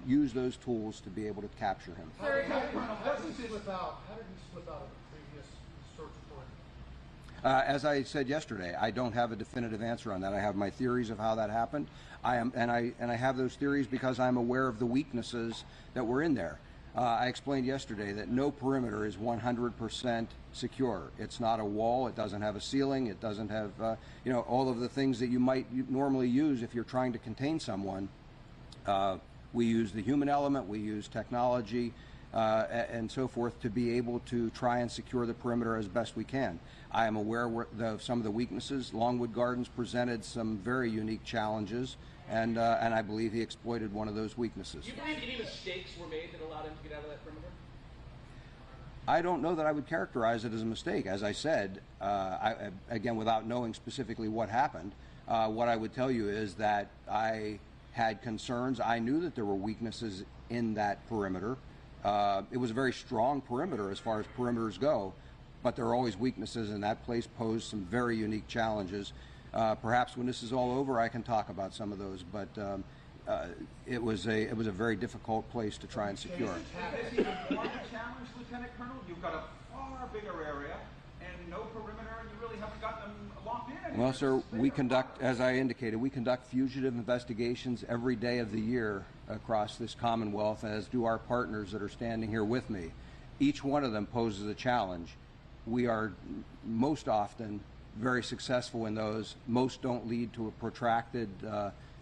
Speaker 15: use those tools to be able to capture him.
Speaker 12: How did he slip out of the previous search warrant?
Speaker 15: As I said yesterday, I don't have a definitive answer on that. I have my theories of how that happened. I have those theories because I'm aware of the weaknesses that were in there. I explained yesterday that no perimeter is 100% secure. It's not a wall. It doesn't have a ceiling. It doesn't have all of the things that you might normally use if you're trying to contain someone. We use the human element. We use technology. And so forth to be able to try and secure the perimeter as best we can. I am aware of some of the weaknesses. Longwood Gardens presented some very unique challenges, and I believe he exploited one of those weaknesses.
Speaker 17: Do you believe any mistakes were made that allowed him to get out of that perimeter?
Speaker 15: I don't know that I would characterize it as a mistake. As I said, again, without knowing specifically what happened, what I would tell you is that I had concerns. I knew that there were weaknesses in that perimeter. It was a very strong perimeter as far as perimeters go, but there are always weaknesses, and that place posed some very unique challenges. Perhaps when this is all over, I can talk about some of those, but it was a very difficult place to try and secure.
Speaker 11: Is this even more of a challenge, Lieutenant Colonel? You've got a far bigger area and no perimeter, and you really haven't got them locked in.
Speaker 15: Well, sir, we conduct, as I indicated, we conduct fugitive investigations every day of the year across this Commonwealth, as do our partners that are standing here with me. Each one of them poses a challenge. We are most often very successful in those. Most don't lead to a protracted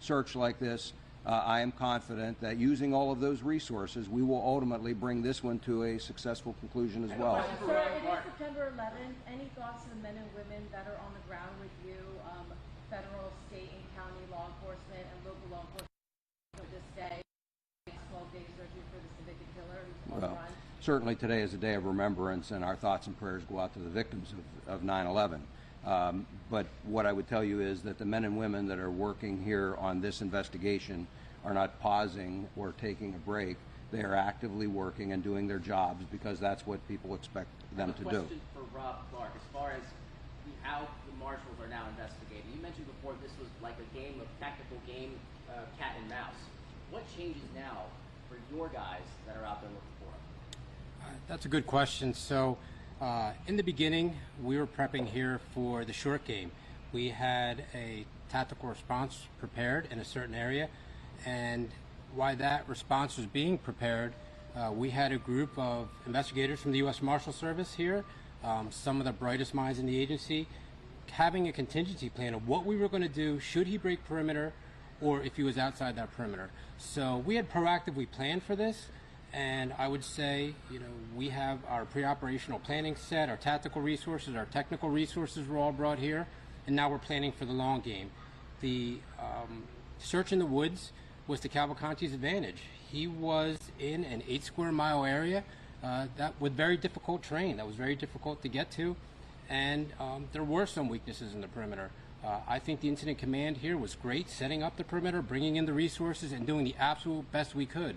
Speaker 15: search like this. I am confident that using all of those resources, we will ultimately bring this one to a successful conclusion as well.
Speaker 13: Sir, it is September 11th. Any thoughts to the men and women that are on the ground with you, federal, state, and county law enforcement and local law enforcement for this day, 12 days searching for this convicted killer who's on the run?
Speaker 15: Certainly today is a day of remembrance, and our thoughts and prayers go out to the victims of 9/11. But what I would tell you is that the men and women that are working here on this investigation are not pausing or taking a break. They are actively working and doing their jobs because that's what people expect them to do.
Speaker 6: Question for Rob Clark, as far as how the marshals are now investigating. You mentioned before this was like a game of tactical game, cat and mouse. What changes now for your guys that are out there looking for him?
Speaker 19: That's a good question. So in the beginning, we were prepping here for the short game. We had a tactical response prepared in a certain area, and while that response was being prepared, We had a group of investigators from the U.S. Marshal Service here, some of the brightest minds in the agency, having a contingency plan of what we were going to do should he break perimeter or if he was outside that perimeter. So we had proactively planned for this, and I would say, we have our pre-operational planning set, our tactical resources, our technical resources were all brought here, and now we're planning for the long game. The search in the woods was to Cavalcante's advantage. He was in an 8 square mile area that with very difficult terrain, that was very difficult to get to, and there were some weaknesses in the perimeter. I think the incident command here was great, setting up the perimeter, bringing in the resources, and doing the absolute best we could.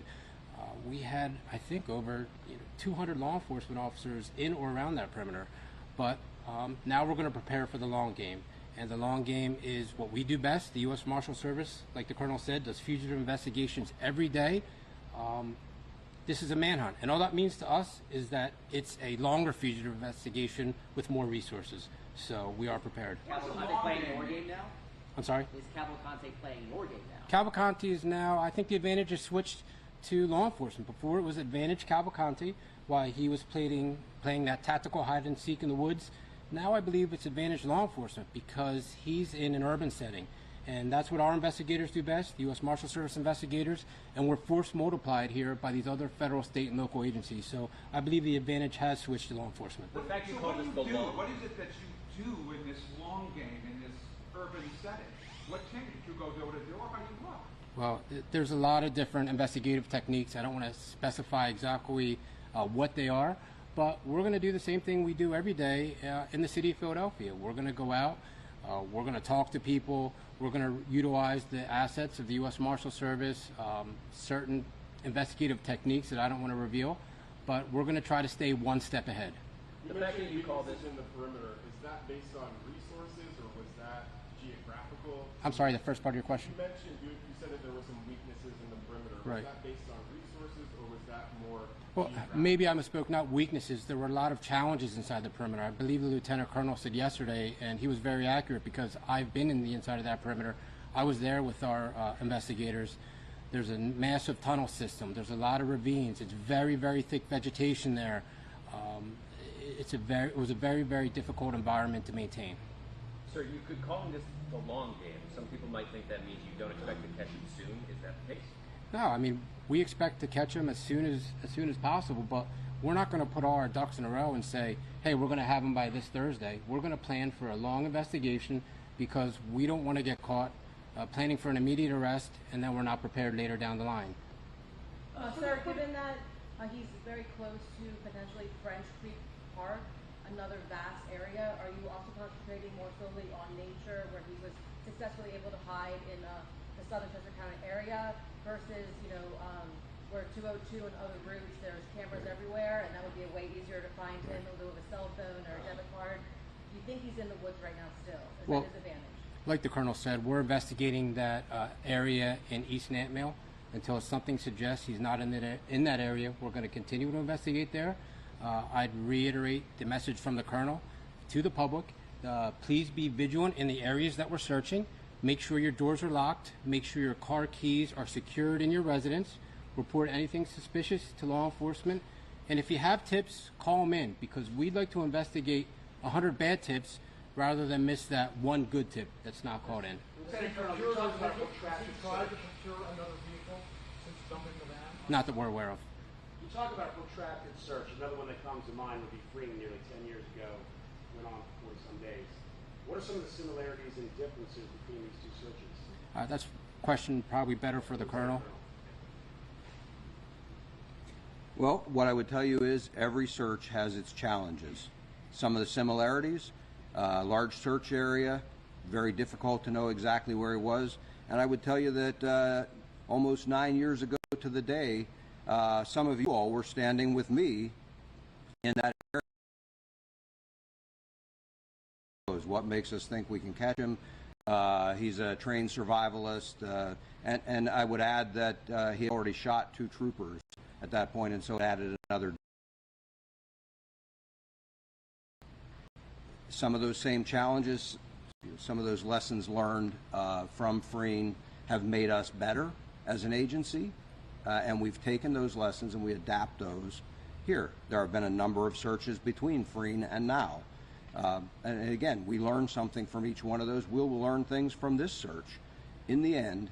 Speaker 19: We had, I think, over 200 law enforcement officers in or around that perimeter, but now we're going to prepare for the long game. And the long game is what we do best. The U.S. Marshal Service, like the Colonel said, does fugitive investigations every day. This is a manhunt, and all that means to us is that it's a longer fugitive investigation with more resources. So we are prepared.
Speaker 6: Cavalcante playing your game now?
Speaker 19: I'm sorry?
Speaker 6: Is Cavalcante playing your game now?
Speaker 19: Cavalcante is now, I think the advantage has switched to law enforcement. Before it was advantage Cavalcante while he was playing that tactical hide and seek in the woods. Now I believe it's advantage law enforcement because he's in an urban setting. And that's what our investigators do best, the U.S. Marshal Service investigators, and we're force multiplied here by these other federal, state, and local agencies. So I believe the advantage has switched to law enforcement.
Speaker 11: The fact you call this the long. What is it that you do in this long game, in this urban setting? What changed? Did you go door to door? How do you look?
Speaker 19: Well, there's a lot of different investigative techniques. I don't want to specify exactly what they are, but we're going to do the same thing we do every day in the city of Philadelphia. We're going to go out, we're going to talk to people, we're going to utilize the assets of the U.S. Marshal Service, certain investigative techniques that I don't want to reveal, but we're going to try to stay one step ahead.
Speaker 18: The fact that you call this in the perimeter, is that based on resources or was that geographical?
Speaker 19: I'm sorry, the first part of your question?
Speaker 18: You mentioned, you said that there were some weaknesses in the perimeter.
Speaker 19: Right.
Speaker 18: Was that based on resources or was that more
Speaker 19: Well, maybe I misspoke, not weaknesses. There were a lot of challenges inside the perimeter. I believe the Lieutenant Colonel said yesterday, and he was very accurate because I've been in the inside of that perimeter. I was there with our investigators. There's a massive tunnel system. There's a lot of ravines. It's very, very thick vegetation there. It was a very, very difficult environment to maintain.
Speaker 16: Sir, you could call this the long game. Some people might think that means you don't expect to catch him soon. Is that the case?
Speaker 19: No, I mean, we expect to catch him as soon as possible, but we're not going to put all our ducks in a row and say, hey, we're going to have him by this Thursday. We're going to plan for a long investigation because we don't want to get caught planning for an immediate arrest and then we're not prepared later down the line.
Speaker 13: Sir, given that he's very close to potentially French Creek Park, another vast area, are you also concentrating more solely on nature where he was successfully able to hide in the southern Chester County area versus, where 202 and other routes, there's cameras everywhere, and that would be a way easier to find him in lieu of a cell phone or a debit card. Do you think he's in the woods right now still? Is that his advantage?
Speaker 19: Like the Colonel said, we're investigating that area in East Nantmeal. Until something suggests he's not in that area, we're going to continue to investigate there. I'd reiterate the message from the Colonel to the public. Please be vigilant in the areas that we're searching. Make sure your doors are locked. Make sure your car keys are secured in your residence. Report anything suspicious to law enforcement. And if you have tips, call them in because we'd like to investigate 100 bad tips rather than miss that one good tip that's not called in. Not that we're aware of.
Speaker 14: You talk about protracted search. Another one that comes to mind would be Freeing nearly 10 years ago, went on for some days. What are some of the similarities and differences between these two searches?
Speaker 19: That's a question probably better for the Colonel.
Speaker 15: Well, what I would tell you is every search has its challenges. Some of the similarities, large search area, very difficult to know exactly where he was. And I would tell you that almost 9 years ago to the day, some of you all were standing with me in that area. What makes us think we can catch him? He's a trained survivalist, and I would add that he had already shot 2 troopers at that point, and so it added another. Some of those same challenges, some of those lessons learned from freeing have made us better as an agency. and we've taken those lessons and we adapt those here. There have been a number of searches between Freen and now. And again, we learn something from each one of those. We'll learn things from this search. In the end,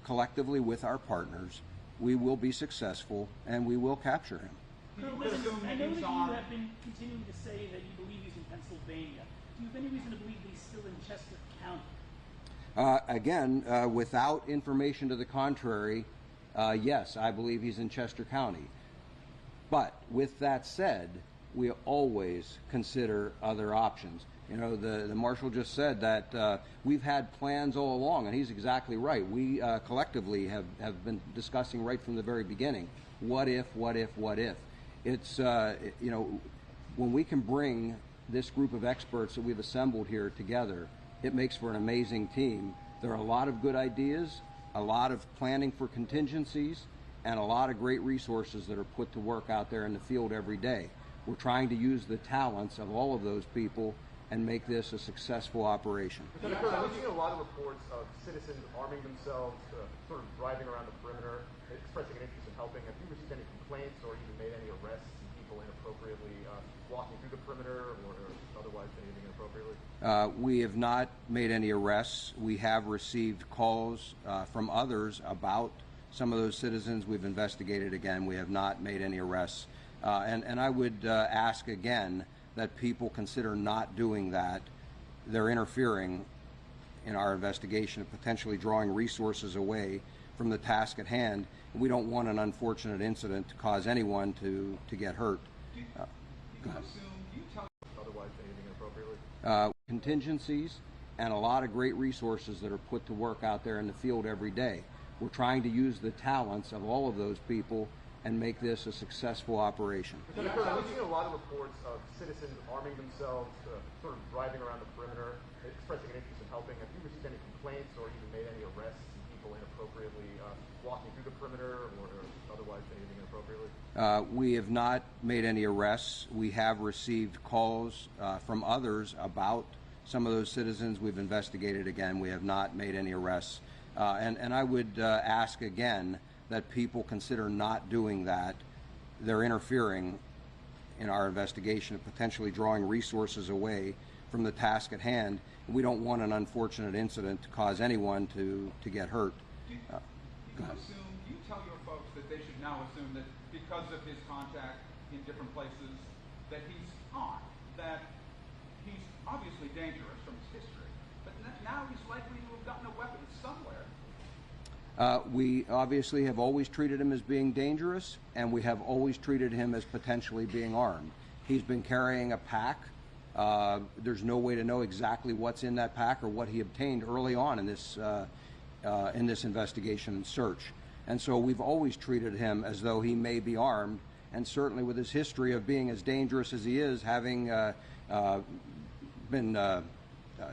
Speaker 15: collectively with our partners, we will be successful and we will capture him.
Speaker 20: Colonel Evans, I know that you have been continuing to say that you believe he's in Pennsylvania. Do you have any reason to believe that he's still in Chester County?
Speaker 15: Again, without information to the contrary, yes, I believe he's in Chester County. But with that said, we always consider other options. You know, the marshal just said that we've had plans all along, and he's exactly right. We collectively have been discussing right from the very beginning, what if, what if, what if. It's, you know, when we can bring this group of experts that we've assembled here together, it makes for an amazing team. There are a lot of good ideas, a lot of planning for contingencies, and a lot of great resources that are put to work out there in the field every day. We're trying to use the talents of all of those people and make this a successful operation.
Speaker 12: Lieutenant Colonel, we've seen a lot of reports of citizens arming themselves, sort of driving around the perimeter, expressing an interest in helping. Have you received any complaints or even made any arrests of people inappropriately walking through the perimeter or otherwise behaving inappropriately?
Speaker 15: We have not made any arrests. We have received calls from others about some of those citizens. We've investigated again. We have not made any arrests. And I would ask again that people consider not doing that. They're interfering in our investigation of potentially drawing resources away from the task at hand. We don't want an unfortunate incident to cause anyone to get hurt.
Speaker 12: Otherwise behaving inappropriately?
Speaker 15: Contingencies and a lot of great resources that are put to work out there in the field every day. We're trying to use the talents of all of those people and make this a successful operation.
Speaker 12: Lieutenant Colonel, we've seen a lot of reports of citizens arming themselves, sort of driving around the perimeter, expressing an interest in helping. Have you received any complaints or even made any arrests of people inappropriately walking through the perimeter or otherwise behaving inappropriately?
Speaker 15: We have not made any arrests. We have received calls from others about some of those citizens. We've investigated again. We have not made any arrests. And I would ask again that people consider not doing that. They're interfering in our investigation of potentially drawing resources away from the task at hand. We don't want an unfortunate incident to cause anyone to get hurt.
Speaker 11: Do you tell your folks that they should now assume that because of his contact in different places that he's armed, that he's obviously dangerous from his history, but now he's likely to have gotten a weapon somewhere?
Speaker 15: We obviously have always treated him as being dangerous, and we have always treated him as potentially being armed. He's been carrying a pack. There's no way to know exactly what's in that pack or what he obtained early on in this investigation and search. And so we've always treated him as though he may be armed, and certainly with his history of being as dangerous as he is, having been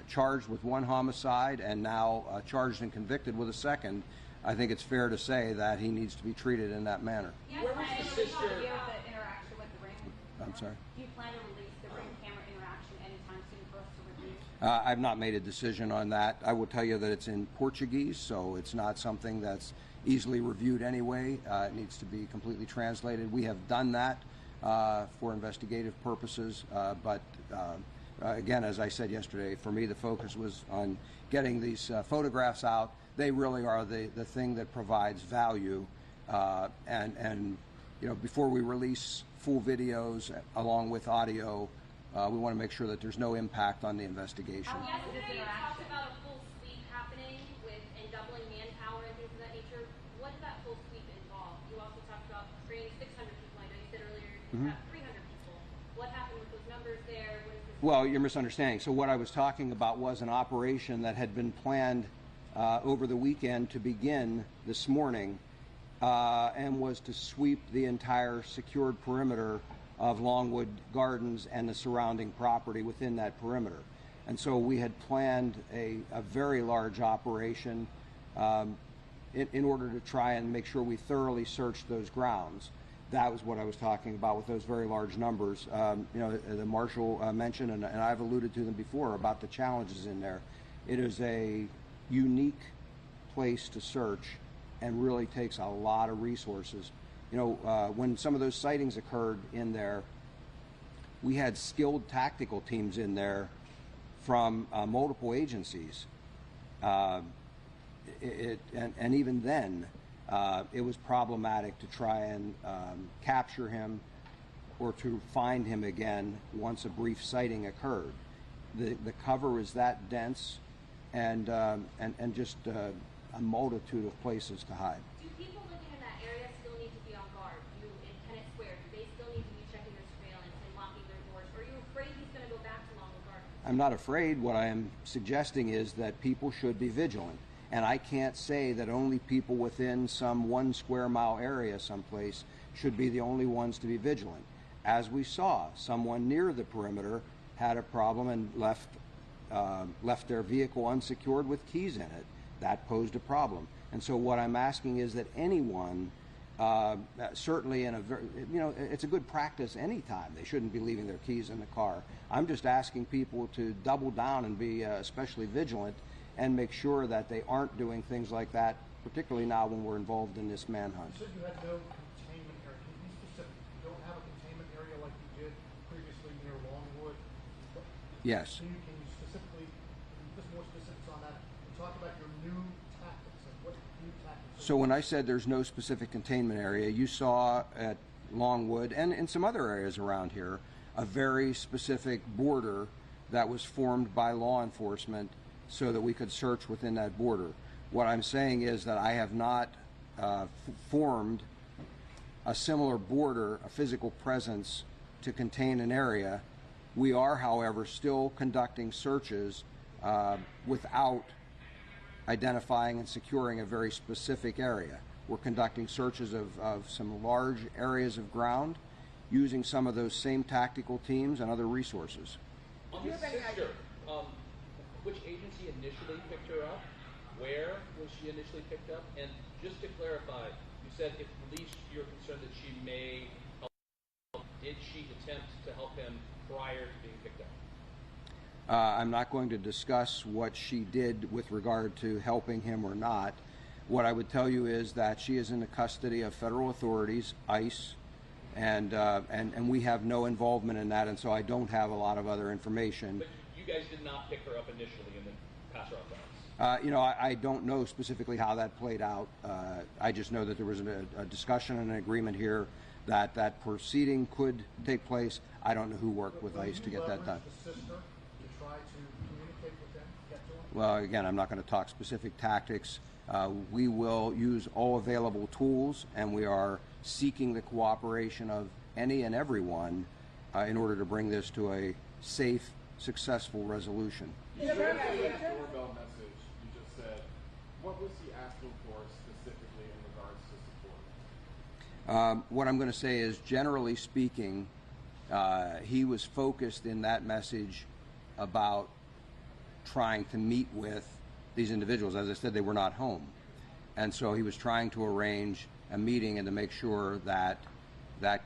Speaker 15: charged with one homicide and now charged and convicted with a second, I think it's fair to say that he needs to be treated in that manner.
Speaker 4: Where was the sister? The interaction with the ring?
Speaker 15: I'm sorry?
Speaker 4: Do you plan to release the ring camera interaction anytime soon for us to review?
Speaker 15: I've not made a decision on that. I will tell you that it's in Portuguese, so it's not something that's easily reviewed anyway. It needs to be completely translated. We have done that for investigative purposes, but again, as I said yesterday, for me the focus was on getting these photographs out. They really are the thing that provides value, and you know, before we release full videos along with audio, we want to make sure that there's no impact on the investigation.
Speaker 4: Yesterday you talked about a full sweep happening and doubling manpower and things of that nature. What did that full sweep involve? You also talked about training 600 people. I know you said earlier you have 300 people. What happened with those numbers there?
Speaker 15: Well, you're misunderstanding. So what I was talking about was an operation that had been planned over the weekend to begin this morning and was to sweep the entire secured perimeter of Longwood Gardens and the surrounding property within that perimeter. And so we had planned a very large operation in order to try and make sure we thoroughly searched those grounds. That was what I was talking about with those very large numbers. You know, the marshal mentioned, and I've alluded to them before, about the challenges in there. It is a unique place to search, and really takes a lot of resources. You know, when some of those sightings occurred in there, we had skilled tactical teams in there from multiple agencies. And even then, it was problematic to try and capture him or to find him again once a brief sighting occurred. The cover is that dense, and just a multitude of places to hide.
Speaker 21: Do people living in that area still need to be on guard? You in Kennett Square, do they still need to be checking their surveillance and locking their doors? Or are you afraid he's going to go back to Longwood Gardens?
Speaker 15: I'm not afraid. What I am suggesting is that people should be vigilant. And I can't say that only people within some 1 square mile area someplace should be the only ones to be vigilant. As we saw, someone near the perimeter had a problem and left their vehicle unsecured with keys in it. That posed a problem. And so what I'm asking is that anyone, certainly in a very, you know, it's a good practice anytime. They shouldn't be leaving their keys in the car. I'm just asking people to double down and be especially vigilant and make sure that they aren't doing things like that, particularly now when we're involved in this manhunt.
Speaker 12: You said you had no containment area. Can you be specific? You don't have a containment area like you did previously near Longwood?
Speaker 15: Yes.
Speaker 12: Can you specifically, just more specifics on that, and talk about your new tactics, like what new tactics?
Speaker 15: So when I said there's no specific containment area, you saw at Longwood and in some other areas around here a very specific border that was formed by law enforcement so that we could search within that border. What I'm saying is that I have not formed a similar border, a physical presence to contain an area. We are, however, still conducting searches without identifying and securing a very specific area. We're conducting searches of some large areas of ground using some of those same tactical teams and other resources.
Speaker 17: On the sister, which agency initially picked her up? Where was she initially picked up? And just to clarify, you said if police, you're concerned that she may help. Did she attempt to help him prior to being picked up?
Speaker 15: I'm not going to discuss what she did with regard to helping him or not. What I would tell you is that she is in the custody of federal authorities, ICE, and we have no involvement in that, and so I don't have a lot of other information.
Speaker 17: But you guys did not pick her up initially and then pass her off to us?
Speaker 15: You know, I don't know specifically how that played out. I just know that there was a discussion and an agreement here that that proceeding could take place. I don't know who worked with ICE to get that done.
Speaker 12: The sister to try to communicate with them, get to them?
Speaker 15: Well, again, I'm not going to talk specific tactics. We will use all available tools, and we are seeking the cooperation of any and everyone in order to bring this to a safe, successful resolution.
Speaker 18: You shared that doorbell message you just said. What was he asking for specifically in regards to support?
Speaker 15: What I'm going to say is, generally speaking, he was focused in that message about trying to meet with these individuals. As I said, they were not home. And so he was trying to arrange a meeting and to make sure that that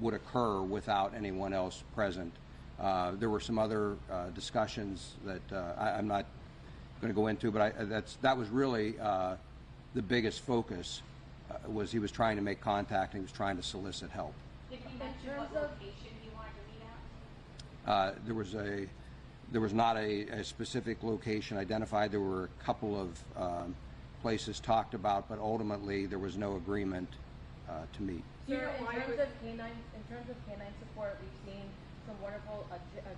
Speaker 15: would occur without anyone else present. There were some other discussions that I'm not going to go into, but that was really the biggest focus. Was he was trying to make contact and he was trying to solicit help.
Speaker 21: Did he mention what location he wanted to meet at?
Speaker 15: There was not a specific location identified. There were a couple of places talked about, but ultimately there was no agreement to meet.
Speaker 13: Sir, in terms of canine support, we've seen some wonderful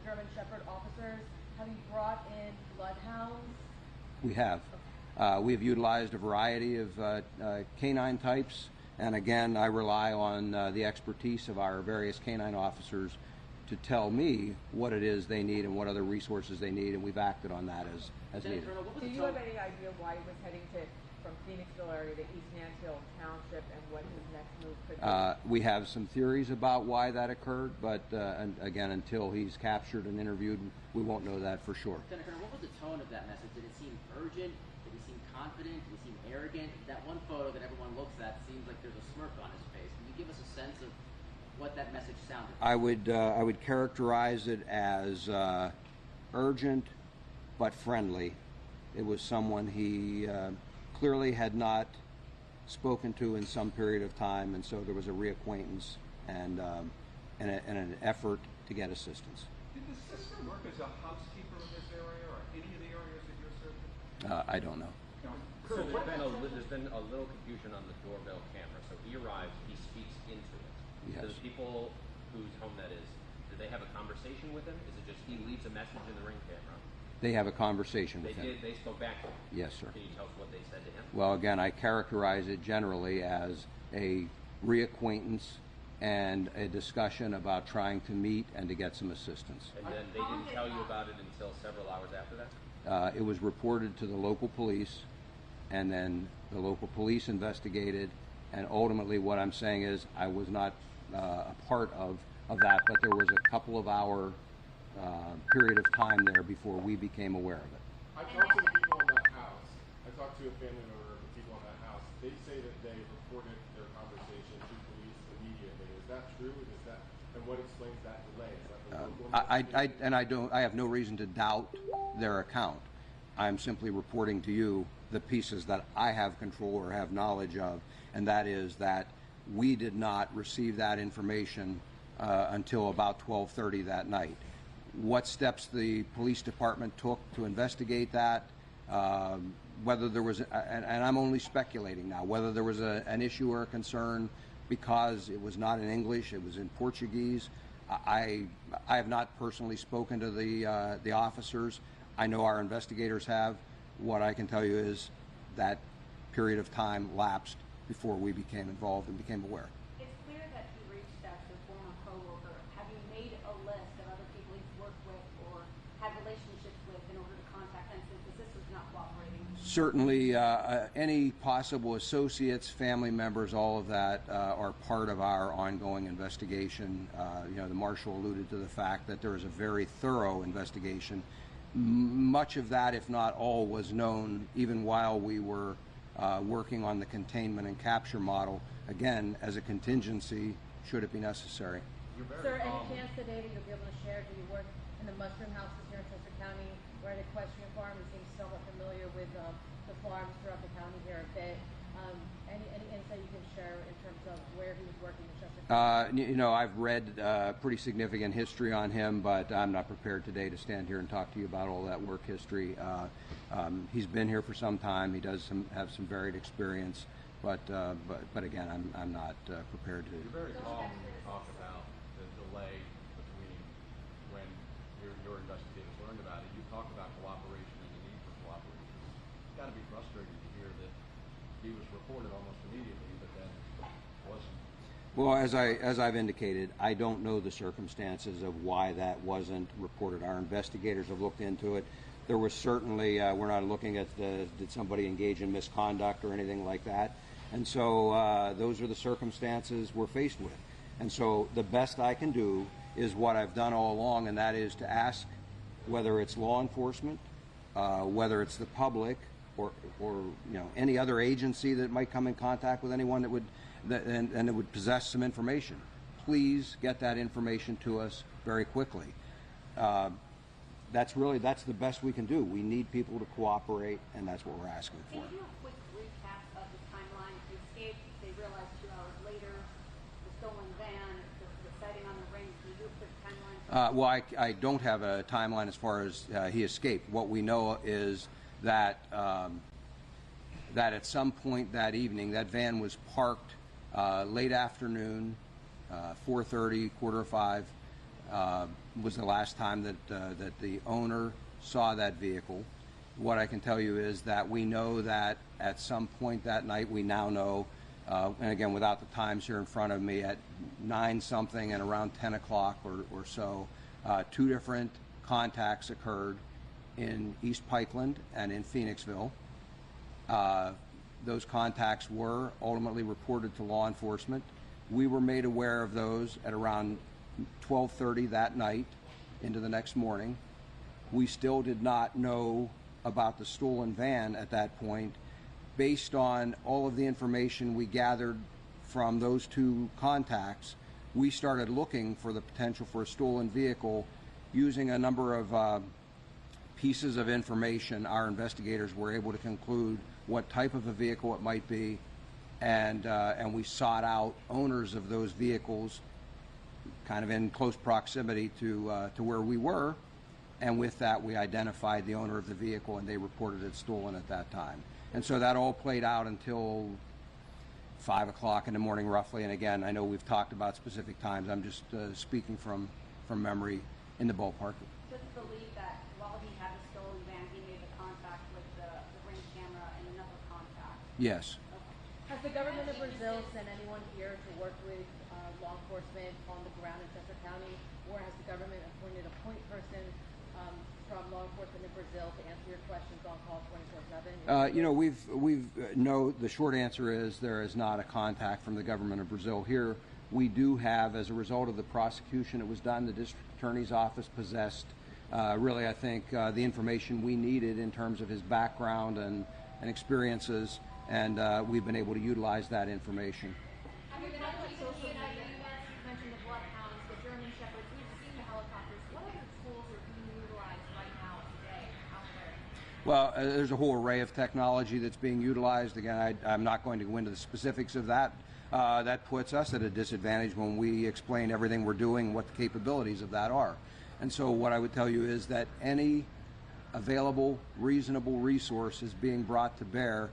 Speaker 13: German Shepherd officers. Have you brought in bloodhounds?
Speaker 15: We have. We have utilized a variety of canine types, and again, I rely on the expertise of our various canine officers to tell me what it is they need and what other resources they need, and we've acted on that as needed.
Speaker 22: Do you have any idea why he was heading from Phoenixville area to East Mansfield Township and what his next move could be?
Speaker 15: We have some theories about why that occurred, but again, until he's captured and interviewed, we won't know that for sure.
Speaker 6: Senator, what was the tone of that message? Did it seem urgent? Did he seem confident? Did he seem arrogant? That one photo that everyone looks at seems like there's a smirk on his face. Can you give us a sense of what that message sounded like?
Speaker 15: I would characterize it as urgent but friendly. It was someone he clearly had not spoken to in some period of time, and so there was a reacquaintance and an effort to get assistance.
Speaker 11: Did the sister work as a housekeeper in this area or any of the areas that you're searching?
Speaker 15: I don't know.
Speaker 16: So there's been a little confusion on the doorbell camera. So he arrives, he speaks into it.
Speaker 15: Yes.
Speaker 16: Do the people whose home that is, do they have a conversation with him? Is it just he leaves a message in the Ring camera?
Speaker 15: They have a conversation with him.
Speaker 16: They spoke back to him?
Speaker 15: Yes, sir.
Speaker 16: Can you tell us what they said to him?
Speaker 15: Well, again, I characterize it generally as a reacquaintance and a discussion about trying to meet and to get some assistance.
Speaker 16: And then they didn't tell you about it until several hours after that?
Speaker 15: It was reported to the local police, and then the local police investigated, and ultimately what I'm saying is I was not a part of that, but there was a couple of hour period of time there before we became aware of it.
Speaker 18: I talked to the people in that house. I talked to a family member of the people in that house. They say that they reported their conversation to police immediately. Is that true? And what explains that delay? Is that the local
Speaker 15: I have no reason to doubt their account. I'm simply reporting to you the pieces that I have control or have knowledge of, and that is that we did not receive that information until about 12:30 that night. What steps the police department took to investigate that, whether there was, and I'm only speculating now, whether there was an issue or a concern because it was not in English, it was in Portuguese. I have not personally spoken to the officers. I know our investigators have. What I can tell you is that period of time lapsed before we became involved and became aware.
Speaker 3: It's clear that he reached out to a former coworker. Have you made a list of other people he's worked with or had relationships with in order to contact them since the sister's not cooperating?
Speaker 15: Certainly, any possible associates, family members, all of that are part of our ongoing investigation. The marshal alluded to the fact that there is a very thorough investigation. Much of that, if not all, was known even while we were working on the containment and capture model, again, as a contingency, should it be necessary.
Speaker 13: Sir, any chance today that you'll be able to share, do you work in the mushroom houses here in Chester County, or at Equestrian Farm? You seem somewhat familiar with the farms throughout the county here a bit. Any insight you can share in terms of where he was working in Chester County?
Speaker 15: I've read pretty significant history on him, but I'm not prepared today to stand here and talk to you about all that work history. He's been here for some time. He does have some varied experience, but again, I'm not prepared to.
Speaker 7: You're very calm when you talk about the delay between when your investigators learned about it. You talk about cooperation and the need for cooperation. It's got to be frustrating to hear that he was reported almost immediately, but then wasn't.
Speaker 15: Well, as I've indicated, I don't know the circumstances of why that wasn't reported. Our investigators have looked into it. There was certainly, we're not looking at did somebody engage in misconduct or anything like that. And so those are the circumstances we're faced with. And so the best I can do is what I've done all along, and that is to ask whether it's law enforcement, whether it's the public, or any other agency that might come in contact with anyone that would and it would possess some information. Please get that information to us very quickly. That's the best we can do. We need people to cooperate, and that's what we're asking for.
Speaker 3: Can you do a quick recap of the timeline? You escaped, they realized 2 hours later, the stolen van, the sighting on the ring. Can you do a quick timeline?
Speaker 15: Well, I don't have a timeline as far as he escaped. What we know is that that at some point that evening, that van was parked late afternoon, 4:30, 4:45 was the last time that the owner saw that vehicle. What I can tell you is that we know that at some point that night, we now know, and again, without the times here in front of me, at 9-something and around 10 o'clock or so, 2 different contacts occurred in East Pikeland and in Phoenixville. Those contacts were ultimately reported to law enforcement. We were made aware of those at around 12:30 that night into the next morning. We still did not know about the stolen van at that point. Based on all of the information we gathered from those 2 contacts, we started looking for the potential for a stolen vehicle using a number of pieces of information. Our investigators were able to conclude what type of a vehicle it might be, and we sought out owners of those vehicles kind of in close proximity to where we were, and with that we identified the owner of the vehicle and they reported it stolen at that time. And so that all played out until 5 o'clock in the morning roughly, and again, I know we've talked about specific times, I'm just speaking from memory in the ballpark.
Speaker 3: So it's believed that while he had the stolen van, he made the contact with the ring camera and another contact?
Speaker 15: Yes.
Speaker 13: Has the government of Brazil sent anyone here to work with law enforcement on the ground in Chester County, or has the government appointed a point person from law enforcement in Brazil to answer your questions on call 24/7?
Speaker 15: You know, no, the short answer is there is not a contact from the government of Brazil here. We do have, as a result of the prosecution that was done, the district attorney's office possessed really, I think, the information we needed in terms of his background and experiences, and we've been able to utilize that information.
Speaker 21: Have you been able to social media? You mentioned the bloodhounds, the German shepherds. We've seen the helicopters. What other tools are being utilized right now today out there?
Speaker 15: Well, there's a whole array of technology that's being utilized. Again, I'm not going to go into the specifics of that. That puts us at a disadvantage when we explain everything we're doing, what the capabilities of that are. And so what I would tell you is that any available, reasonable resource is being brought to bear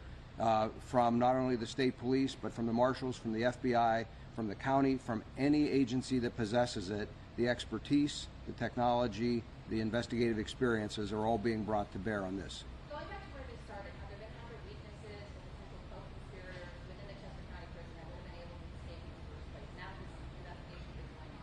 Speaker 15: from not only the state police, but from the marshals, from the FBI, from the county, from any agency that possesses it. The expertise, the technology, the investigative experiences are all being brought to bear on this.
Speaker 21: Going back to where we started, have there been other weaknesses or potential co-conspirators within the Chester County prison that would have been able to escape in the first place? Now this investigation is going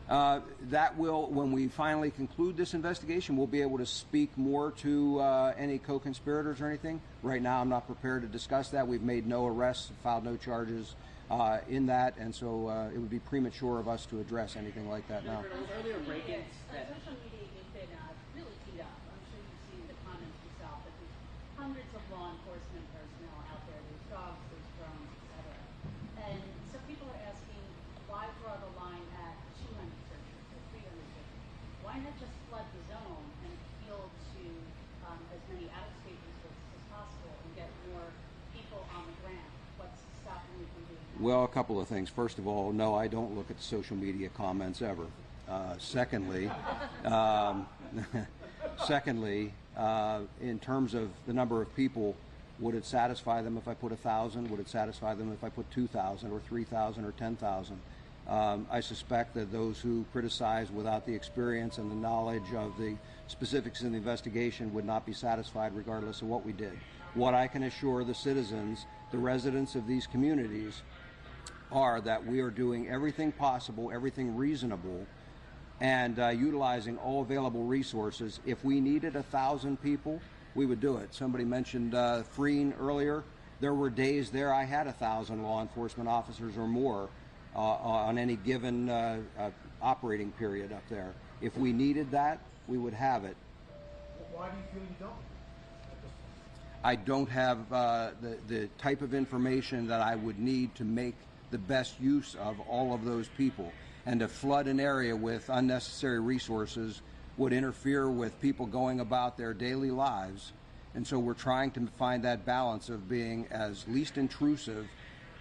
Speaker 21: on.
Speaker 15: That will, when we finally conclude this investigation, we'll be able to speak more to any co-conspirators or anything. Right now, I'm not prepared to discuss that. We've made no arrests, filed no charges in that, and so it would be premature of us to address anything like that now.
Speaker 6: Earlier break-ins that
Speaker 3: Social media has been really heat up. I'm sure you've seen the comments yourself, but there's hundreds of law enforcement personnel out there. There's dogs, there's drones, etc. And some people are asking, why draw the line at 200 searchers or 300 searchers? Why not just flood the zone and appeal to as many out-of-state resources as possible and get more people on the ground? What's stopping you from doing that?
Speaker 15: Well, a couple of things. First of all, no, I don't look at social media comments ever. Secondly, in terms of the number of people, would it satisfy them if I put 1,000? Would it satisfy them if I put 2,000 or 3,000 or 10,000? I suspect that those who criticize without the experience and the knowledge of the specifics in the investigation would not be satisfied regardless of what we did. What I can assure the citizens, the residents of these communities, are that we are doing everything possible, everything reasonable, and utilizing all available resources. If we needed 1,000 people, we would do it. Somebody mentioned freeing earlier. There were days there I had 1,000 law enforcement officers or more on any given operating period up there. If we needed that, we would have it.
Speaker 18: Why do you feel you don't?
Speaker 15: I don't have the type of information that I would need to make the best use of all of those people. And to flood an area with unnecessary resources would interfere with people going about their daily lives. And so we're trying to find that balance of being as least intrusive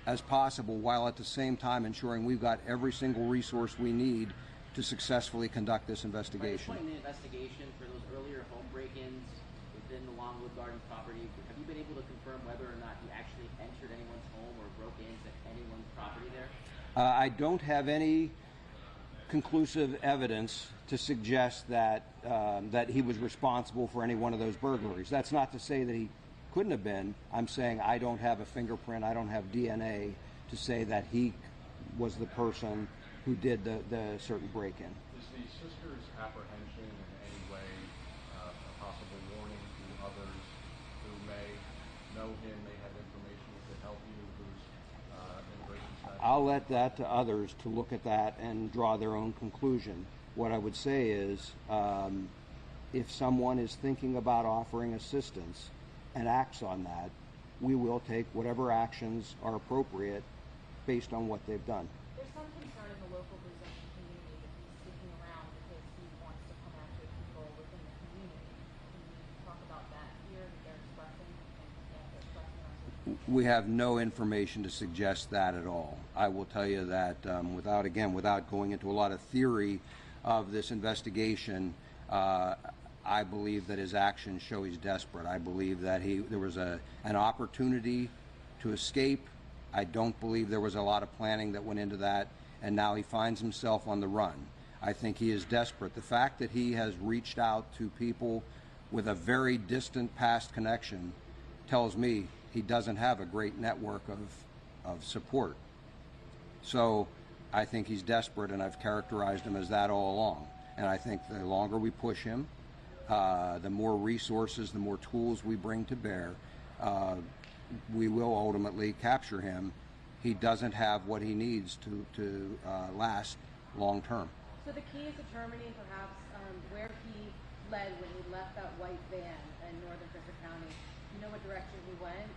Speaker 15: as possible, while at the same time ensuring we've got every single resource we need to successfully conduct this investigation.
Speaker 6: By this point in the investigation, for those earlier home break-ins within the Longwood Garden property, have you been able to confirm whether or not you actually entered anyone's home or broke into anyone's property there?
Speaker 15: I don't have any conclusive evidence to suggest that that he was responsible for any one of those burglaries. That's not to say that he couldn't have been. I'm saying I don't have a fingerprint, I don't have DNA to say that he was the person who did the certain break-in.
Speaker 7: Is the sister's apprehension in any way a possible warning to others who may know him, may have information that could help you, whose immigration status?
Speaker 15: I'll let that to others to look at that and draw their own conclusion. What I would say is, if someone is thinking about offering assistance and acts on that, we will take whatever actions are appropriate based on what they've done.
Speaker 13: There's some concern in the local Brazilian community that he's sticking around because he wants to come after people within the community. Can you talk about that here that they're expressing and that they're expressing on social
Speaker 15: We have no information to suggest that at all. I will tell you that without going into a lot of theory of this investigation, I believe that his actions show he's desperate. I believe that there was an opportunity to escape. I don't believe there was a lot of planning that went into that, and now he finds himself on the run. I think he is desperate. The fact that he has reached out to people with a very distant past connection tells me he doesn't have a great network of support. So I think he's desperate, and I've characterized him as that all along. And I think the longer we push him, the more resources, the more tools we bring to bear, we will ultimately capture him. He doesn't have what he needs to last long term.
Speaker 13: So the key is determining perhaps where he led when he left that white van in northern Chester County. Do you know what direction he went,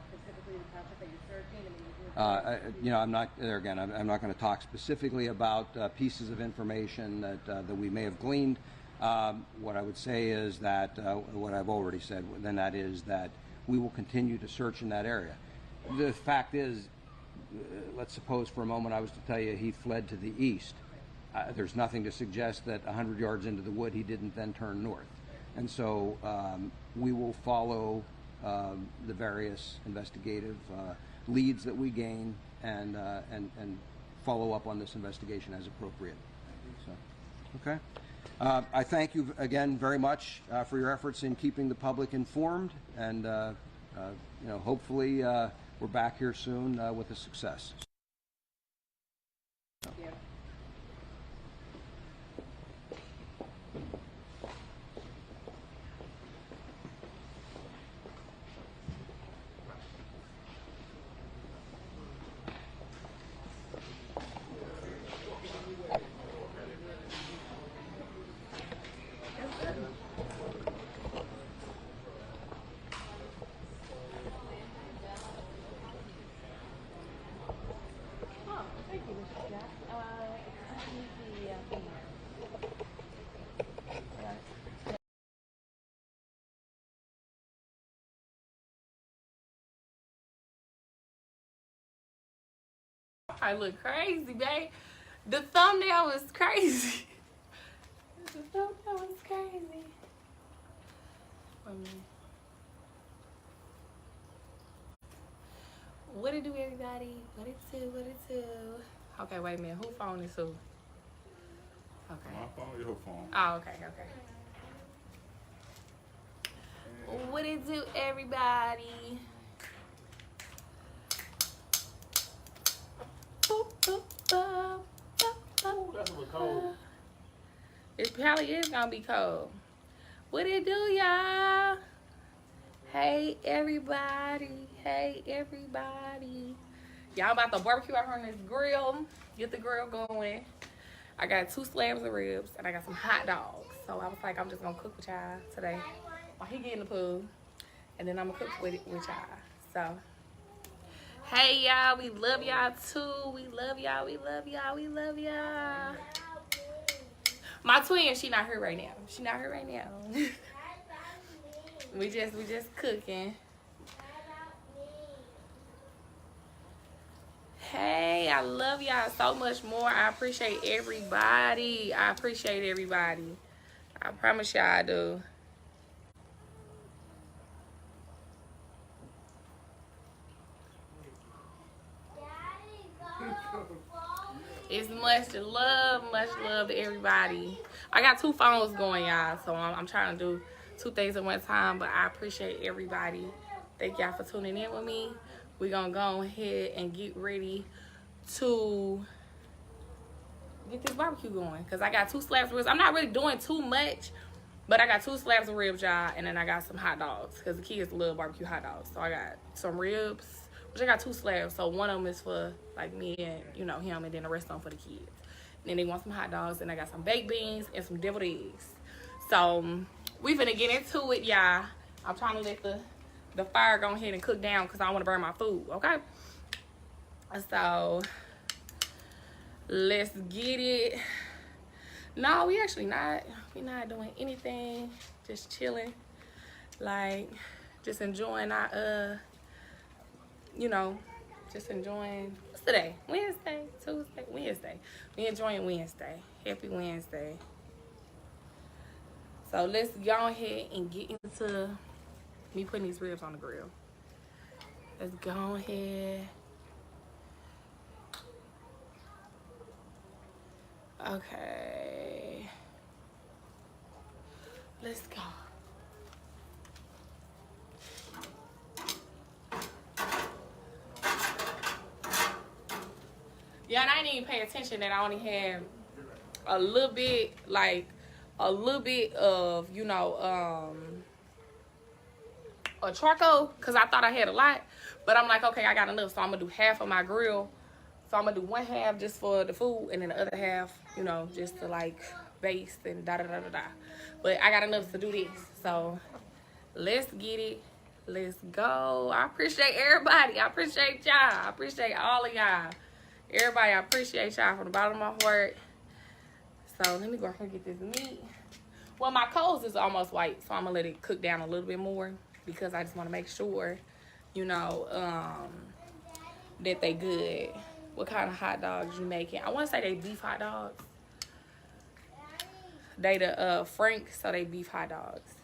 Speaker 13: specifically the township that you're searching?
Speaker 15: I'm not there again. I'm not going to talk specifically about pieces of information that we may have gleaned. What I would say is that what I've already said, then that is that we will continue to search in that area. The fact is, let's suppose for a moment I was to tell you he fled to the east. There's nothing to suggest that 100 yards into the wood he didn't then turn north. And so we will follow the various investigative leads that we gain and follow up on this investigation as appropriate. So, okay. I thank you again very much for your efforts in keeping the public informed, and hopefully we're back here soon with a success.
Speaker 13: Thank you.
Speaker 8: I look crazy, babe. The thumbnail was crazy. The thumbnail was crazy. What it do, everybody? What it do? What it do? Okay, wait a minute. Who phone is who? Okay.
Speaker 11: My phone, your phone.
Speaker 8: Oh, okay, okay. What it do, everybody?
Speaker 11: That's a little cold.
Speaker 8: It probably is gonna be cold. What it do, y'all? Hey, everybody. Hey, everybody. Y'all about to barbecue out here on this grill. Get the grill going. I got 2 slabs of ribs and I got some hot dogs. So I was like, I'm just gonna cook with y'all today while he get in the pool. And then I'm gonna cook with y'all. So, hey, y'all. We love y'all too. We love y'all. We love y'all. We love y'all. My twin, she not here right now. She not here right now. we just cooking. Hey, I love y'all so much more. I appreciate everybody. I appreciate everybody. I promise y'all I do. It's much love to everybody. I got 2 phones going, y'all, so I'm trying to do 2 things at one time, but I appreciate everybody. Thank y'all for tuning in with me. We're gonna go ahead and get ready to get this barbecue going, because I got 2 slabs of ribs. I'm not really doing too much, but I got 2 slabs of ribs, y'all, and then I got some hot dogs, because the kids love barbecue hot dogs. So I got some ribs, which I got 2 slabs, so one of them is for like me and him, and then the rest of them for the kids. And then they want some hot dogs, and I got some baked beans and some deviled eggs. So we finna get into it, y'all. I'm trying to let the fire go ahead and cook down because I don't want to burn my food, okay? So let's get it. No, we actually not. We not doing anything. Just chilling, like just enjoying our you know, just enjoying. What's today? Wednesday, Tuesday, Wednesday. We enjoying Wednesday. Happy Wednesday. So let's go ahead and get into me putting these ribs on the grill. Let's go ahead. Okay. Let's go. Yeah, and I didn't even pay attention that I only had a little bit, like a little bit of, you know, a charcoal, because I thought I had a lot. But I'm like, okay, I got enough, so I'm gonna do half of my grill. So I'm gonna do one half just for the food, and then the other half, you know, just to like baste and da da da da da. But I got enough to do this, so let's get it. Let's go. I appreciate everybody. I appreciate y'all. I appreciate all of y'all. Everybody, I appreciate y'all from the bottom of my heart. So let me go ahead and get this meat. Well, my coals is almost white, so I'm gonna let it cook down a little bit more because I just want to make sure, you know, that they good. What kind of hot dogs you making? I want to say they beef hot dogs. They the Frank, so they beef hot dogs.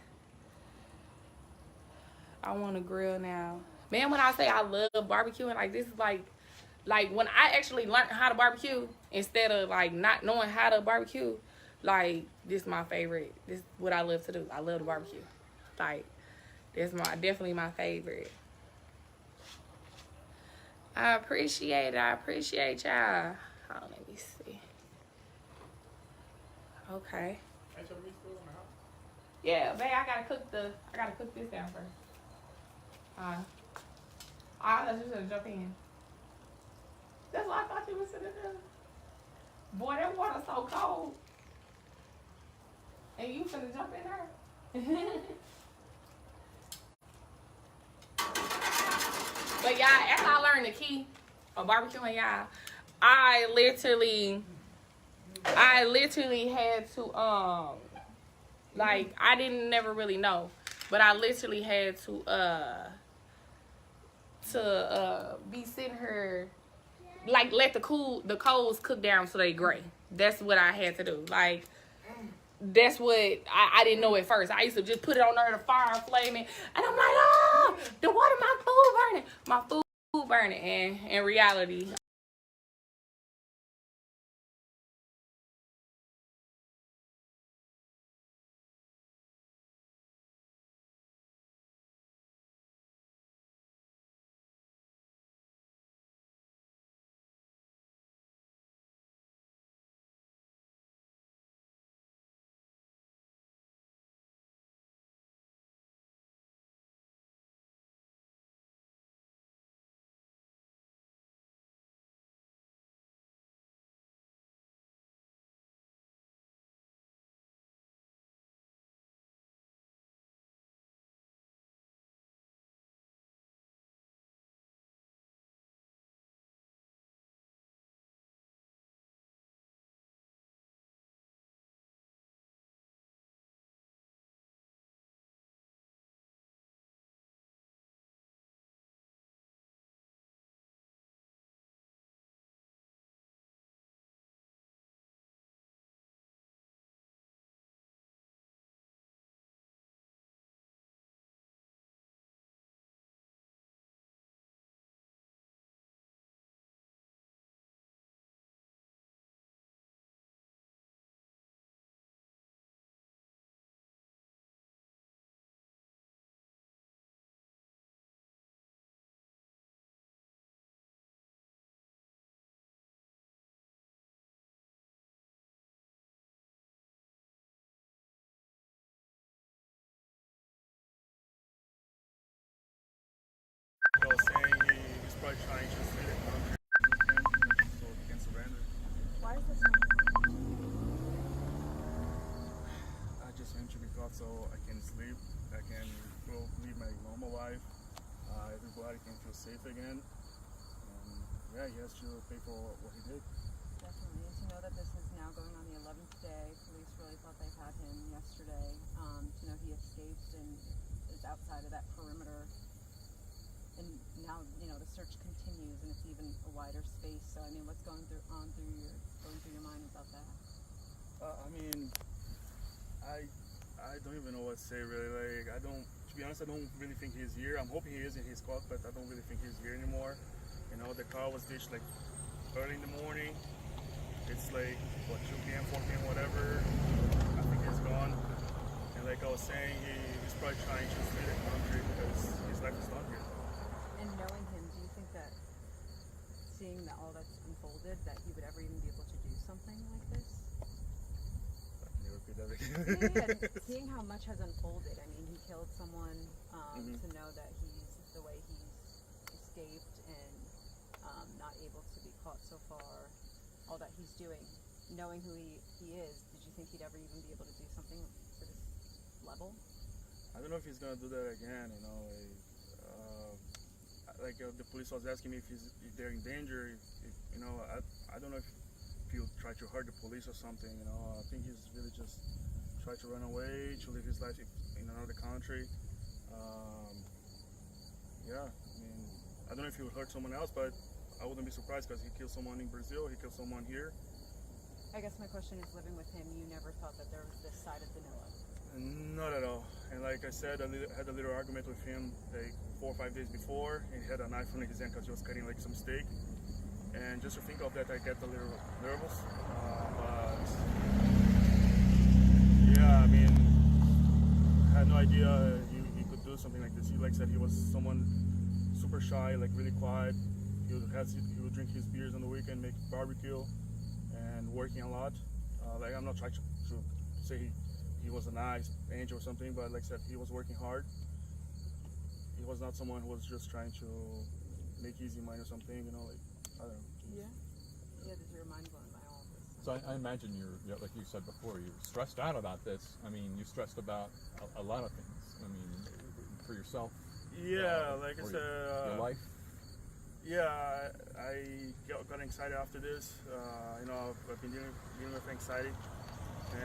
Speaker 8: I want to grill now. Man, when I say I love barbecuing, like this is like when I actually learned how to barbecue instead of like not knowing how to barbecue, like this is my favorite. This is what I love to do. I love to barbecue. Like this is definitely my favorite. I appreciate it. I appreciate y'all. Oh, let me see. Okay. Yeah, babe, I gotta cook this down first. I thought you should jump in. That's what I thought you was gonna do. Boy, that water's so cold. And you finna jump in there. But y'all, after I learned the key of barbecuing, y'all, I literally had to like I didn't never really know, but I literally had to be sitting here like let the coals cook down so they gray. That's what I had to do. Like that's what I didn't know at first. I used to just put it on there, the fire flaming, and I'm like, oh, the water, my food burning, and in reality.
Speaker 5: They were saying he's probably trying to steal it so he can surrender.
Speaker 22: Why is this?
Speaker 5: I just went to because so I can sleep, I can go live my normal life. Everybody can feel safe again. And yeah, he has to pay for what he did.
Speaker 22: Definitely. To know that this is now going on the 11th day, police really thought they had him yesterday. To know he escapes and is outside of that perimeter.
Speaker 9: and now the search continues and it's even a wider space. So I mean, what's going through your mind about that?
Speaker 5: I mean, I don't even know what to say really. Like, to be honest, I don't really think he's here. I'm hoping he is in his car, but I don't really think he's here anymore. The car was ditched like early in the morning. It's like, 2 p.m., 4 p.m., whatever. I think he's gone. And like I was saying, he's probably trying to flee the country because his life is done here.
Speaker 9: And knowing him, do you think that seeing that all that's unfolded, that he would ever even be able to do something like this?
Speaker 5: Can you repeat that again?
Speaker 9: Yeah, seeing how much has unfolded. I mean, he killed someone, to know that the way he's escaped and not able to be caught so far, all that he's doing, knowing who he is, did you think he'd ever even be able to do something to this level?
Speaker 5: I don't know if he's gonna do that again. The police was asking me if they're in danger. I don't know if he'll try to hurt the police or something. I think he's really just tried to run away, to live his life in another country. I don't know if he would hurt someone else, but I wouldn't be surprised because he killed someone in Brazil, he killed someone here.
Speaker 9: I guess my question is, living with him, you never thought that there was this side of Danilo?
Speaker 5: Not at all. And like I said, I had a little argument with him like 4 or 5 days before, and he had a knife in his hand because he was cutting like some steak. And just to think of that, I get a little nervous. But yeah, I mean, I had no idea he could do something like this. He said he was someone super shy, like really quiet. He would drink his beers on the weekend, make barbecue, and working a lot. I'm not trying to say he was a nice angel or something, but like I said, he was working hard. He was not someone who was just trying to make easy money or something, I don't know.
Speaker 9: Yeah, does your mind blown by all of this?
Speaker 7: So I imagine you're, like you said before, you're stressed out about this. I mean, you're stressed about a lot of things. I mean, for yourself.
Speaker 5: Yeah, like I said,
Speaker 7: your life.
Speaker 5: Yeah, I got anxiety after this. I've been dealing with anxiety,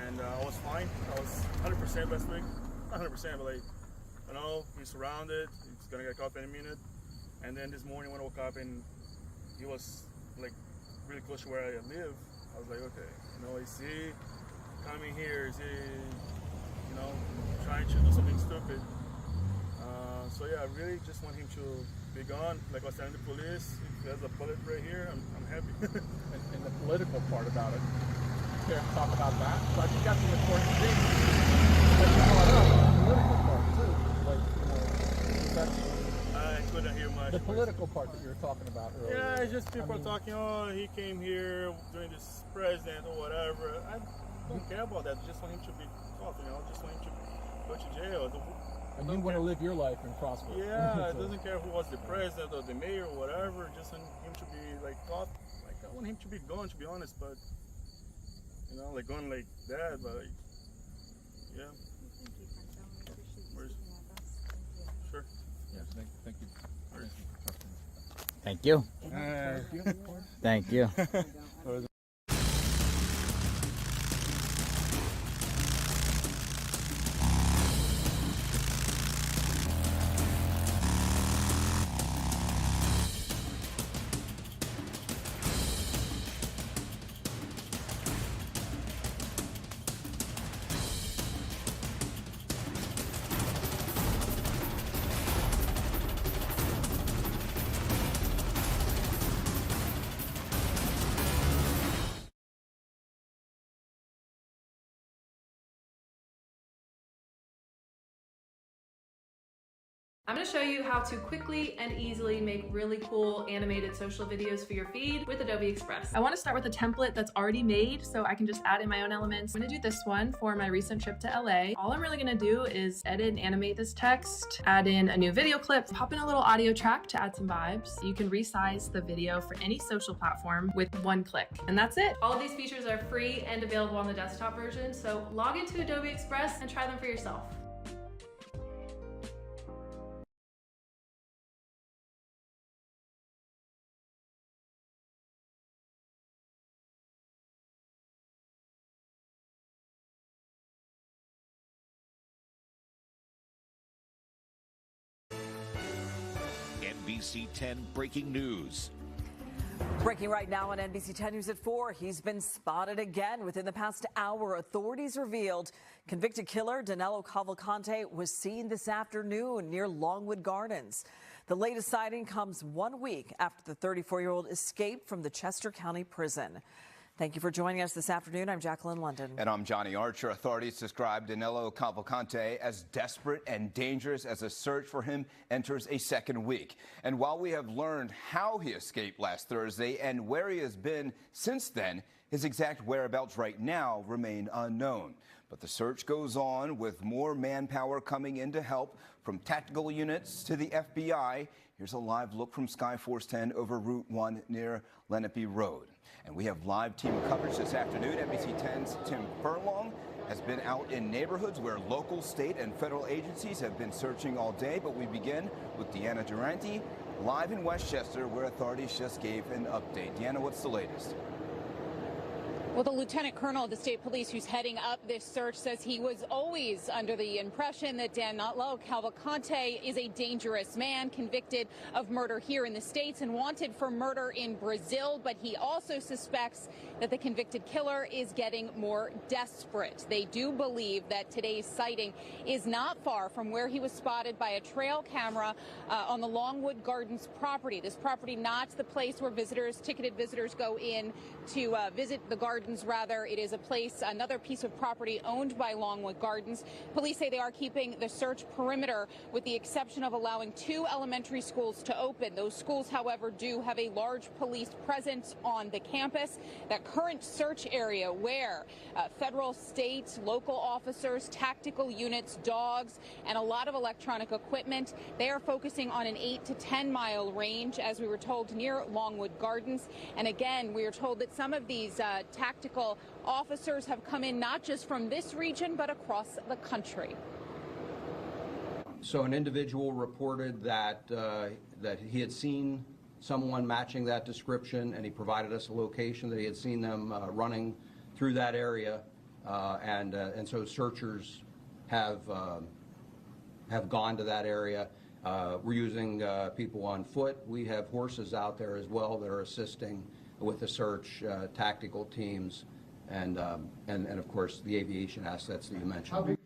Speaker 5: and I was fine. I was 100% last week. Not 100%, but he's surrounded. He's gonna get caught any minute. And then this morning when I woke up and he was like really close to where I live, I was like, okay, is he coming here? Is he, trying to do something stupid? So yeah, I really just want him to be gone. Like I was telling the police, if there's a bullet right here, I'm happy.
Speaker 7: and the political part about it, care to talk about that? So I think that's an important thing. The political part too.
Speaker 5: I couldn't hear much.
Speaker 7: The political part that you were talking about earlier.
Speaker 5: Yeah, it's just people talking, he came here during this president or whatever. I don't care about that. I just want him to be caught, just want him to go to jail.
Speaker 7: And you want to live your life and prosper.
Speaker 5: Yeah, it doesn't care who was the president or the mayor or whatever. Just want him to be caught. I want him to be gone, to be honest. But gone like that. But yeah.
Speaker 9: Thank you, Franco. I appreciate you speaking with us.
Speaker 5: Sure.
Speaker 7: Yes, thank you.
Speaker 2: Thank you. Thank you.
Speaker 10: I'm going to show you how to quickly and easily make really cool animated social videos for your feed with Adobe Express. I want to start with a template that's already made so I can just add in my own elements. I'm going to do this one for my recent trip to LA. All I'm really going to do is edit and animate this text, add in a new video clip, pop in a little audio track to add some vibes. You can resize the video for any social platform with one click, and that's it. All of these features are free and available on the desktop version, so log into Adobe Express and try them for yourself.
Speaker 1: NBC 10 breaking news.
Speaker 14: Breaking right now on NBC 10 News at 4. He's been spotted again. Within the past hour, authorities revealed convicted killer Danelo Cavalcante was seen this afternoon near Longwood Gardens. The latest sighting comes 1 week after the 34-year-old escaped from the Chester County prison. Thank you for joining us this afternoon. I'm Jacqueline London.
Speaker 23: And I'm Johnny Archer. Authorities described Danelo Cavalcante as desperate and dangerous as a search for him enters a second week. And while we have learned how he escaped last Thursday and where he has been since then, his exact whereabouts right now remain unknown. But the search goes on with more manpower coming in to help, from tactical units to the FBI. Here's a live look from Skyforce 10 over Route 1 near Lenape Road. And we have live team coverage this afternoon. NBC 10's Tim Furlong has been out in neighborhoods where local, state, and federal agencies have been searching all day. But we begin with Deanna Durante, live in Westchester, where authorities just gave an update. Deanna, what's the latest?
Speaker 24: Well, the lieutenant colonel of the state police who's heading up this search says he was always under the impression that Danelo Cavalcante is a dangerous man convicted of murder here in the States and wanted for murder in Brazil. But he also suspects that the convicted killer is getting more desperate. They do believe that today's sighting is not far from where he was spotted by a trail camera on the Longwood Gardens property. This property not the place where ticketed visitors go in to visit the gardens. Rather, it is a place, another piece of property owned by Longwood Gardens. Police say they are keeping the search perimeter with the exception of allowing 2 elementary schools to open. Those schools, however, do have a large police presence on the campus. That current search area where federal, state, local officers, tactical units, dogs, and a lot of electronic equipment, they are focusing on an 8 to 10 mile range, as we were told, near Longwood Gardens. And again, we are told that some of these tactical officers have come in not just from this region, but across the country.
Speaker 15: So an individual reported that that he had seen someone matching that description, and he provided us a location that he had seen them running through that area, and so searchers have gone to that area. We're using people on foot. We have horses out there as well that are assisting with the search, tactical teams, and of course the aviation assets that you mentioned.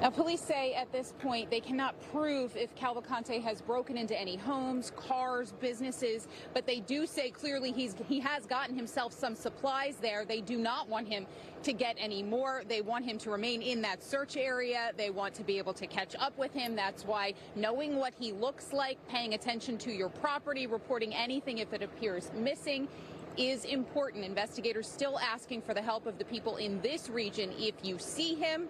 Speaker 24: Now, police say at this point they cannot prove if Cavalcante has broken into any homes, cars, businesses, but they do say clearly he has gotten himself some supplies there. They do not want him to get any more. They want him to remain in that search area. They want to be able to catch up with him. That's why knowing what he looks like, paying attention to your property, reporting anything if it appears missing is important. Investigators still asking for the help of the people in this region. If you see him,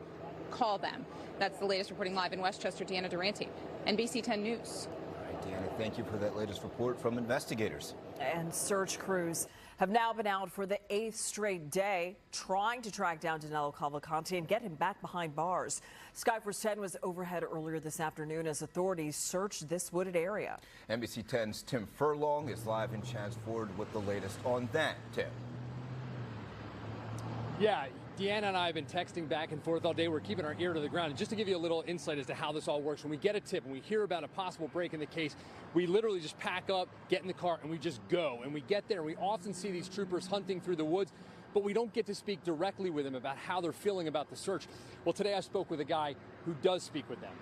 Speaker 24: call them. That's the latest reporting live in Westchester. Deanna Durante, NBC 10 News.
Speaker 23: All right, Deanna, thank you for that latest report from investigators.
Speaker 14: And search crews have now been out for the 8th straight day trying to track down Danelo Cavalcante and get him back behind bars. Skyforce 10 was overhead earlier this afternoon as authorities searched this wooded area.
Speaker 23: NBC 10's Tim Furlong is live in Chelmsford with the latest on that. Tim.
Speaker 25: Yeah, Deanna and I have been texting back and forth all day. We're keeping our ear to the ground. And just to give you a little insight as to how this all works, when we get a tip and we hear about a possible break in the case, we literally just pack up, get in the car, and we just go. And we get there, and we often see these troopers hunting through the woods, but we don't get to speak directly with them about how they're feeling about the search. Well, today I spoke with a guy who does speak with them.